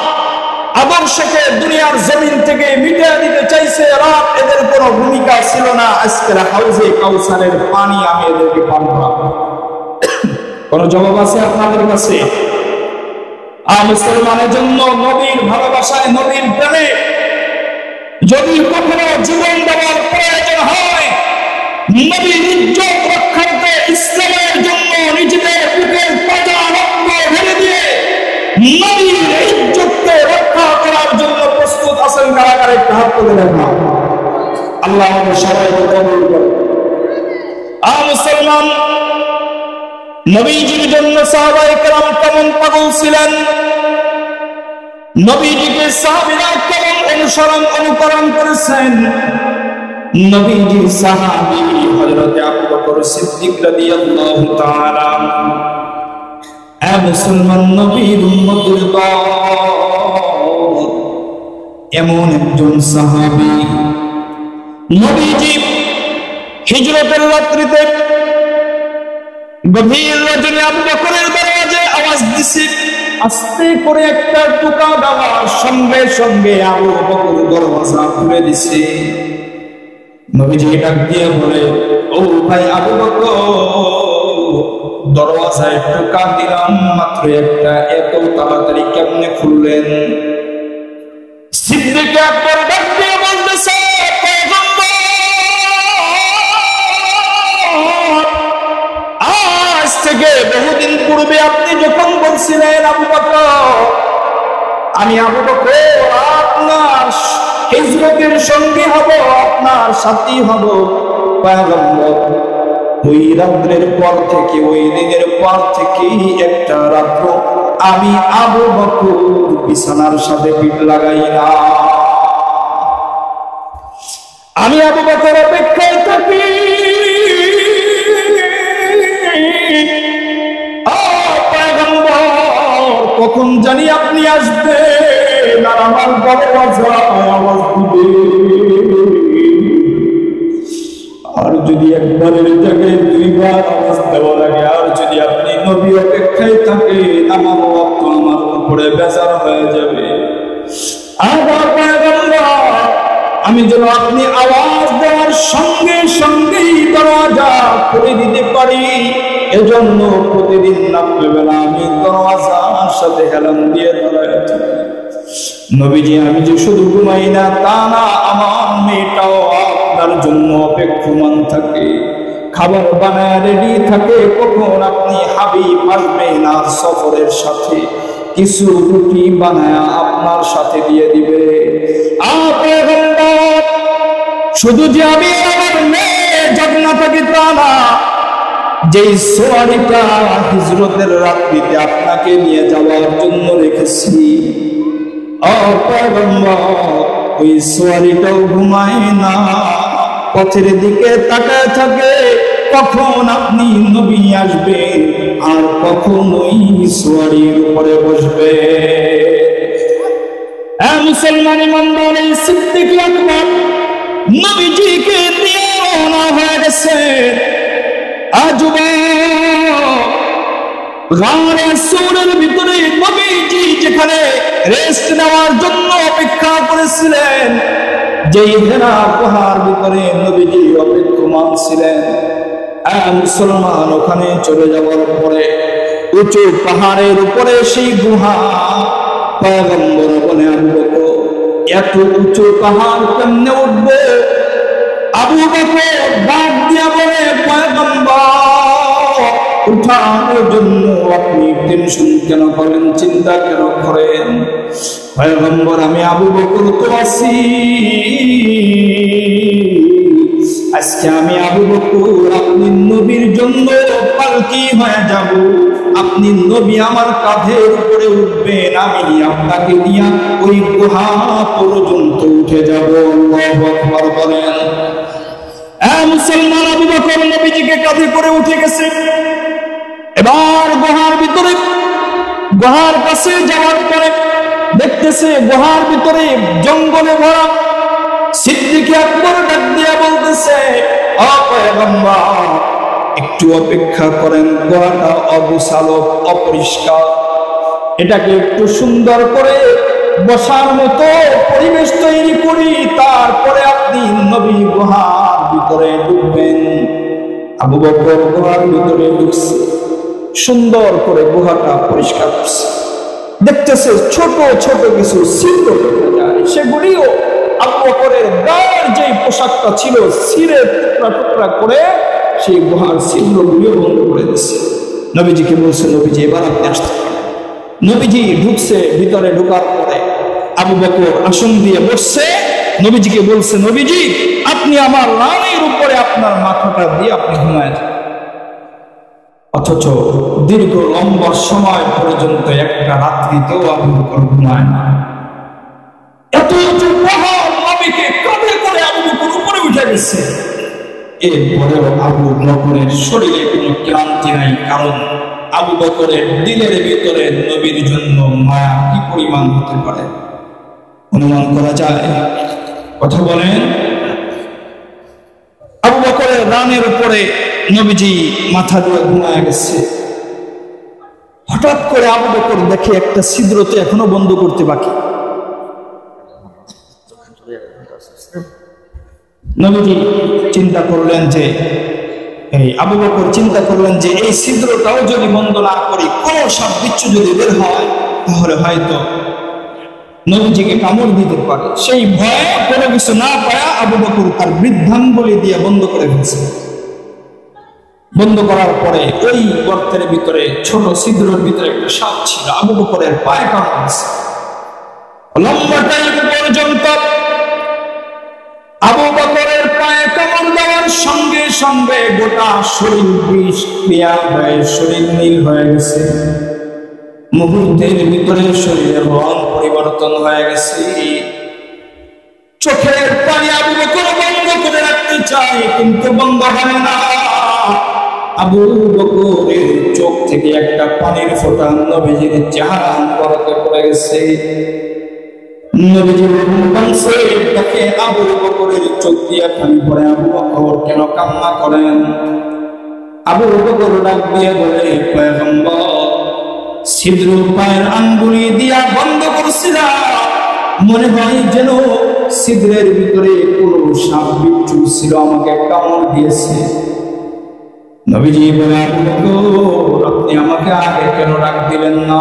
আদর্শকে দুনিয়ার জমিন থেকে মিটিয়ে দিতে চাইছে, রাত এদের কোনো ভূমিকা ছিল না, আজকের হাউজে কাউসারের পানি আমি এদেরকে পান করাবো। কোন জবাব আছে আপনাদের কাছে? আর মুসলমানের জন্য নবীর ভালোবাসায়, নবীর প্রেমে যদি কখনো জীবন দেওয়ার প্রয়োজন হয়, নবীর ইজ্জত রক্ষার্থে ইসলামের জন্য নিজেদের বুকের তাজা রক্ত ঢেলে দিয়ে নবীর ইজ্জতকে রক্ষা করার জন্য প্রস্তুত আছেন কারা কারা? একটু হাত তুলে দেখা। আল্লাহ আমাদের সবাইকে কবুল করুন। মুসলমান, নবীজির জন্য সাহাবায়ে কেরাম কেমন পাগল ছিলেন, নবীজিকে সাহাবীরা কেমন অনুকরণ করেছেন। নবীজির সাহাবী হযরত আবু বকর সিদ্দিক রাদিয়াল্লাহু তাআলা মুসলমান নবীর উম্মতের দল, এমন একজন সাহাবী নবীজি হিজরতের রাত্রিতে গভীর রজনী আবু বকরের দরজায় আওয়াজ দিছে, আস্তে করে একটা টোকা দেওয়ার সঙ্গে সঙ্গে আবু বকর দরজা খুলে দিছে। নবীজি ডাক দিয়ে বলে, ও ভাই আবু বকর, দরজায় টোকা দিলাম মাত্র একটা, এত তাড়াতাড়ি কেমনে খুললেন? সিদ্দিক আকবর ডাক দিয়ে বলতেছে, পয়গম্বর, আজ থেকে বহুদিন পূর্বে আপনি যখন বলছিলেন আবু বকর, আমি আবু বকর আপনার হিজরতের সঙ্গী হব, আপনার সাথী হব, পয়গম্বর ওই রাত্রের পর থেকে, ওই দিনের পর থেকে একটা রাত্র আমি আবু বকর বিছানার সাথে পিঠ লাগাই না। আমি আবু বকর অপেক্ষায় থাকি, কখন জানি আপনি আসবেন আর আমার দরজায় আওয়াজ দিবে। আর যদি একবারের জায়গায় দুইবার আওয়াজ দেওয়া লাগে, আর যদি আপনি নবী অপেক্ষায় থাকেন, আমার রক্ত আমার উপরে বেজার হয়ে যাবে। আমি যেন আপনি আওয়াজ দেওয়ার সঙ্গে সঙ্গেই দরজা খুলে দিতে পারি, এজন্য প্রতিদিন রাত্রিবেলা আমি দরজার সাথে হেলান দিয়ে দাঁড়ায় থাকি। নবীজি আমি যে শুধু ঘুমাই না তা না, আমার মেয়েটাও আপনার জন্য অপেক্ষমান থাকে, খাবার বানায় রেডি থাকে, কখন আপনি হাবিব আসবেন আর সফরের সাথে কিছু রুটি বানায় আপনার সাথে দিয়ে দিবে। শুধু যে আমি আমার মেয়ে জান্নাত থাকে তা না, যেই সোয়ারিটা হিজরতের রাত্রিতে আপনাকে নিয়ে যাওয়ার জন্য রেখেছি, ও পয়গম্বর, ওই সোয়ারিটাও ঘুমায় না, পথের দিকে তাকায় থাকে কখন আপনি নবী আসবেন আর কখন ওই সোয়ারির উপরে বসবে। মুসলমান ইমানদার, এই সিদ্দিক আকবর নবীজিকে নিয়ে রওনা হয়ে গেছে। গারে সূরের ভিতরে নবীজি যেখানে রেস্ট নেওয়ার জন্য অপেক্ষা করেছিলেন, যেই হেরা গুহার ভিতরে নবীজি অপেক্ষমান ছিলেন, মুসলমান ওখানে চলে যাওয়ার পরে উঁচু পাহাড়ের উপরে সেই গুহা, পয়গম্বর বলে, আবু বকর এত উঁচু পাহাড় কেমনে উঠবে? আবু বকর ডাক দিয়া বলে, পয়গম্বর উঠানোর জন্য আপনি টেনশন কেন করেন, চিন্তা কেন করেন? পয়গম্বর, আমি আবু বকর তো আছি, আজকে আমি আবু বকর আপনি নবীর জন্য পালকি হয়ে যাব, আপনি নবী আমার কাঁধের উপরে উঠবেন, আমি আপনাকে নিয়ে ওই গুহা পর্যন্ত উঠে যাব। আল্লাহু আকবার বলেন। মুসলমান, আবু বকর নবীজিকে কাঁধে করে উঠে গেছে। এবার গুহার ভিতরে, গুহার কাছে যাওয়ার পরে দেখতেছে গুহার ভিতরে জঙ্গলে ভরা। সিদ্দিক আকবর ডাক দিয়া বলতেছে, ও পয়গম্বর একটু অপেক্ষা করেন, গুহাটা অগোছালো অপরিষ্কার, এটাকে একটু সুন্দর করে বসার মতো পরিবেশ তৈরি করি, তারপরে আপনি নবী গুহার ভিতরে ঢুকবেন। আবু বকর গুহার ভিতরে ঢুকছে, সুন্দর করে গুহাটা পরিষ্কার করছে, দেখতেছে ছোট ছোট কিছু ছিদ্র দেখা যায়, সেগুলিও আবু বকরের গায়ের যে পোশাকটা ছিল ছিঁড়ে টুকরা টুকরা করে সেই গুহার ছিদ্রগুলিও বন্ধ করে দিচ্ছে। নবীজিকে বলছে, নবীজি এবার আপনি আসতে পারেন। নবীজি ঢুকছে, ভিতরে ঢোকার পরে আবু বকর আসন দিয়ে বসছে, নবীজিকে বলছে, নবীজি আপনি আমার রানের উপরে আপনার মাথাটা দিয়ে আপনি ঘুমায় যান। অথচ দীর্ঘ লম্বা সময় পর্যন্ত একটা রাত্রিতেও আবু বকর ঘুমায় না। এত উঁচু পাহাড় নবীকে কাঁধে করে আবু বকর উপরে উঠে গেছে, এরপরেও আবু বকরের শরীরে কোনো ক্লান্তি নাই, কারণ আবু বকরের দিলের ভিতরে নবীর জন্য মায়া কি পরিমাণ হতে পারে অনুমান করা যায়? কথা বলেন। আবু বকরের রানের উপরে নবীজি মাথা দিয়ে ঘুমায় গেছে। হঠাৎ করে আবু বকর দেখে একটা ছিদ্রতে এখনো বন্ধ করতে বাকি। নবীজি চিন্তা করলেন যে, আবু বকর চিন্তা করলেন যে এই ছিদ্রটাও যদি বন্ধ না করি, কোন সাপ বিচ্ছু যদি বের হয় তাহলে হয়তো নবীজিকে কামড় দিতে পারে। সেই ভয়ে কোনো কিছু না পায়া আবু বকর তার বৃদ্ধাঙ্গুলি দিয়ে বন্ধ করে ফেলছে। বন্ধ করার পরে ওই গর্তের ভিতরে ছোট ছিদ্রের ভিতরে একটা সাপ ছিল, আবু বকরের পায়ে কামড় দিয়েছে। লম্বা টাইম পর্যন্ত আবু বকরের পায়ে কামড় দেওয়ার সঙ্গে সঙ্গে গোটা শরীর বিষ ক্রিয়া হয়ে শরীর নীল হয়ে গেছে। মুহূর্তের ভিতরে শরীরের রং পরিবর্তন হয়ে গেছে। চোখের পানি আবু বকর বন্ধ করে রাখতে চায়, কিন্তু বন্ধ হয় না। আবু বকরের চোখ থেকে একটা পানির ফোঁটা নবীজির চেহারা মুবারকে পড়ে গেছে। নবীজির বংশে দেখে আবু বকরের চোখ দিয়ে পানি পড়ে। আবু বকর কেন কান্না করেন? আবু বকর ডাক দিয়ে বলে, পয়গম্বর ছিদ্র পায়ের আঙ্গুলি দিয়া বন্ধ করছিলাম, মনে হয় যেন ছিদ্রের ভিতরে কোনো সাপ বিচ্ছু ছিল, আমাকে কামড় দিয়েছে। নবীজি বলে, আবু বকর আপনি আমাকে আগে কেন ডাক দিলেন না?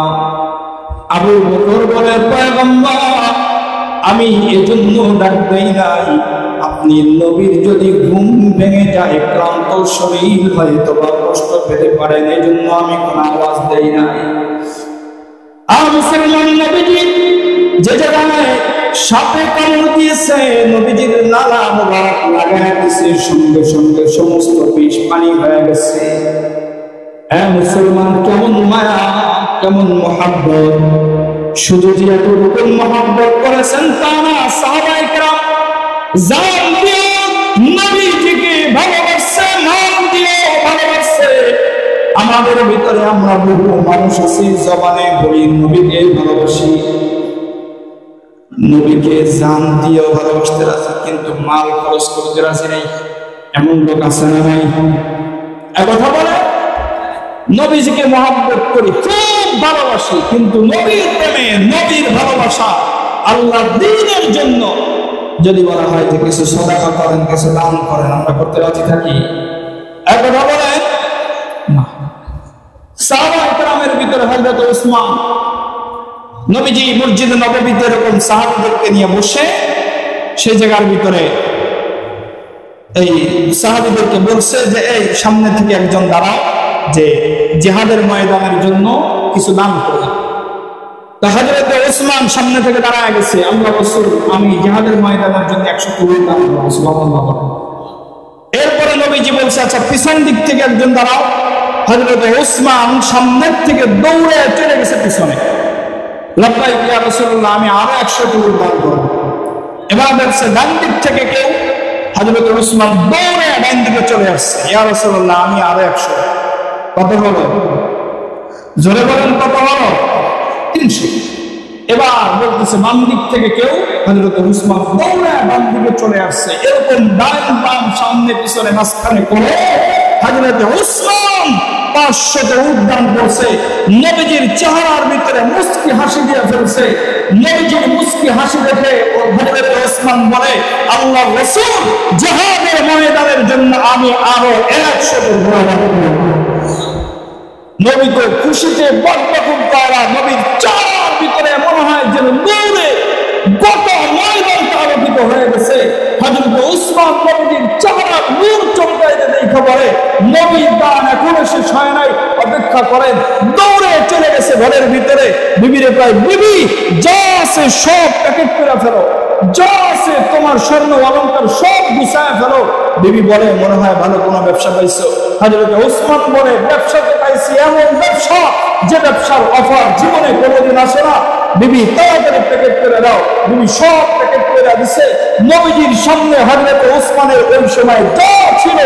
আবু বকর বলে, পয়গম্বর আমি এজন্য ডাক দেই নাই, আপনি নবীর যদি ঘুম ভেঙে যায়, ক্লান্ত শরীর হয়তো বা কষ্ট পেতে পারেন, এজন্য আমি কোনো আওয়াজ দেই নাই। আর মুসলমান নবীজি যে জায়গায় সাপে কামড় দিয়েছে, নবীজির নালা মোবারক লাগায় দিয়েছে, সঙ্গে সঙ্গে সমস্ত বিষ পানি হয়ে গেছে। মুসলমান, কেমন মায়া, কেমন মহাব্বত! শুধু যে এতটুকু মহাব্বত করেছেন তা না, সাহাবায়ে কেরাম জান দিয়ে নবীজিকে ভালোবাসছে, নাম দিয়ে ভালোবাসছে। আমাদের ভিতরে আমরা বহু মানুষ আছি, জবানে বলি নবীকে ভালোবাসি, নবীকে জান দিয়েও ভালোবাসতে রাজি, কিন্তু মাল খরচ করতে রাজি নেই। এমন লোক আছে না নাই? একথা বলে নবীজিকে মহব্বত করি, খুব ভালোবাসি, কিন্তু নবীর প্রেমে, নবীর ভালোবাসা, আল্লাহ দ্বীনের জন্য যদি বলা হয় যে কিছু সদকা করেন, কিছু দান করেন, আমরা করতে রাজি থাকি? একথা বলেন না। সাহাবায়ে কেরামের ভিতরে হযরত উসমান, নবীজি মসজিদে নববীতে এরকম সাহাবীদেরকে নিয়ে বসে সেই জায়গার ভিতরে এই সাহাবীদেরকে বলছে যে এই সামনে থেকে একজন দাঁড়াও, যে জিহাদের ময়দানের জন্য কিছু দান করবে। তো হযরত উসমান সামনে থেকে দাঁড়ায় গেছে, আল্লাহ রাসূল আমি জিহাদের ময়দানের জন্য 100 তরবারি দান করব, সুবহানাল্লাহ। এরপরে নবীজি বলছে আচ্ছা পিছন দিক থেকে একজন দাঁড়াও। হযরত উসমান সামনের থেকে দৌড়ে চলে গেছে পিছনে, লাব্বাইক ইয়া রাসূলুল্লাহ আমি আরো 100 তরবারি দান করব। এবার বলছে ডান দিক থেকে কেউ, হযরত উসমান দৌড়ে ডান দিকে চলে আসছে, ইয়া রাসূলুল্লাহ আমি আরো 100। কত হলো? জোরে বলেন কত হলো? 300। এবার বলতেছে বাম দিক থেকে কেউ, হযরত উসমান দৌড়ে বাম দিকে চলে আসছে। এরকম ডান বাম সামনে পিছনে মাঝখানে করে হযরত উসমান 500 উট দান করছে। নবীজির চেহারার ভিতরে মুস্কি হাসি দিয়ে ফেলছে। নবীজির মুস্কি হাসি দেখে হযরত উসমান বলে আল্লাহর রাসূল জিহাদের ময়দানের জন্য আমি আরো 100 নবী তো খুশিতে বকবকুব করা, নবীর চেহারার ভিতরে মনে হয় যেন নূরে গোটা ময়দানটা আলোকিত হয়ে গেছে। হযরত উসমান নবীর চেহারার নূর চমকাইতে দেখে বলে নবীর দান এখনো শেষ হয় নাই, অপেক্ষা করেন। দৌড়ে চলে গেছে ঘরের ভিতরে, বিবিরে প্রায় বিবি যা আছে সব প্যাকেট করে ফেলো, যা আছে তোমার স্বর্ণ অলংকার সব গুছায় ফেলো। বিবি বলে মনে হয় ভালো কোনো ব্যবসা পাইছো। হযরত উসমান বলে ব্যবসাতে পাইছি এমন ব্যবসা যে ব্যবসার অফার জীবনে কোনোদিন আসে না। বিবি তাড়াতাড়ি প্যাকেট করে দাও। বিবি সব প্যাকেট করে দিছে। নবীজির সামনে হযরত উসমানের ওই সময় যা ছিল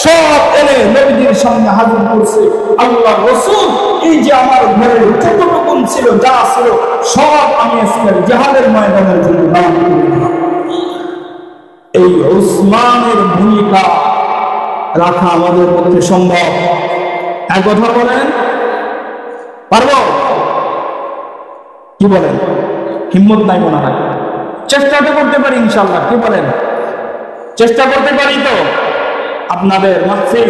সব এনে নবীজির সামনে হাজির করছে। আল্লাহর রাসূল এই যে আমার ঘরে যতটুকু ছিল যা ছিল সব আমি আজকে জিহাদের ময়দানের জন্য দান করলাম। এই উসমানের ভূমিকা রাখা আমাদের পক্ষে সম্ভব? এক কথা বলেন, পারবো? কি বলেন? হিম্মত নাই মনে হয়? চেষ্টা তো করতে পারি ইনশাআল্লাহ। কি বলেন? চেষ্টা করতে পারি তো? আপনাদের মাহফিল,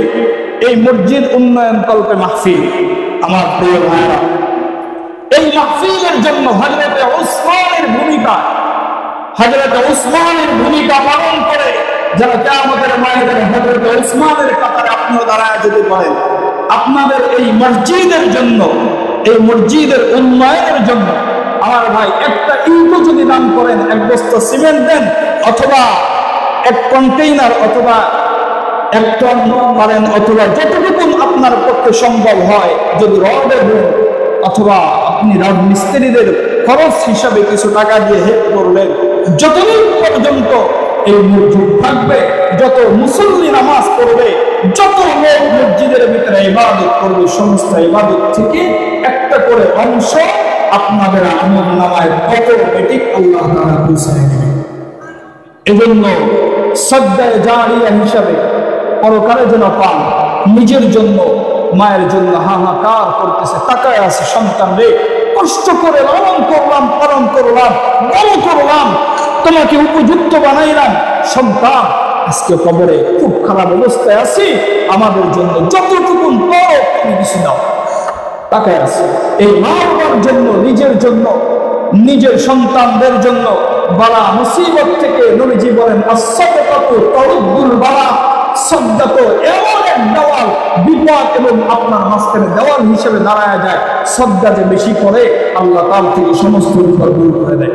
এই মসজিদ উন্নয়ন কল্পে মাহফিল, আমার প্রিয় ভাইরা, এই মাহফিলের জন্য হযরত উসমানের ভূমিকা, হযরত উসমানের ভূমিকা পালন করে যারা কিয়ামতের ময়দানে হযরত উসমানের কাতারে আপনিও দাঁড়ায় যদি বলেন আপনাদের এই মসজিদের জন্য, এই মসজিদের উন্নয়নের জন্য আমার ভাই একটা ইটও যদি দান করেন, এক বস্তা সিমেন্ট দেন, অথবা এক কন্টেইনার, অথবা এক টন পারেন, অথবা যতটুকু আপনার পক্ষে সম্ভব হয়, যদি রডে দেন, অথবা আপনি রড মিস্ত্রিদের খরচ হিসাবে কিছু টাকা দিয়ে হেল্প করলেন, যতদিন পর্যন্ত এই মসজিদ থাকবে, যত মুসল্লি নামাজ পড়বে, যত লোক মসজিদের ভিতরে ইবাদত করবে, সমস্ত ইবাদত থেকে একটা করে অংশ আপনাদের আমল নামায় অটোমেটিক আল্লাহ তাআলা পৌঁছায় দেবে। এজন্য সাদকায়ে জারিয়া হিসাবে পরকালে যেন পান, নিজের জন্য, মায়ের জন্য হাহাকার করতেছে, তাকায় আছে সন্তান রে, কষ্ট করে লালন করলাম, পালন করলাম, বড় করলাম, তোমাকে উপযুক্ত বানাইলাম, সন্তান আজকে কবরে খুব খারাপ অবস্থায় আছি, আমাদের জন্য যতটুকু পারো তুমি কিছু দাও। তাকায় আছে এই মা বাবার জন্য, নিজের জন্য, নিজের সন্তানদের জন্য বালা মুসিবত থেকে নবীজি বলেন as-সাদকাতু তারুদ্দুল বালা, সাদকা এমন এক দেওয়াল, বিপদ এবং আপনার মাঝখানে দেওয়াল হিসেবে দাঁড়ায় যায়। সাদকা যে বেশি করে আল্লাহ তার থেকে সমস্ত বিপদ দূর করে দেয়।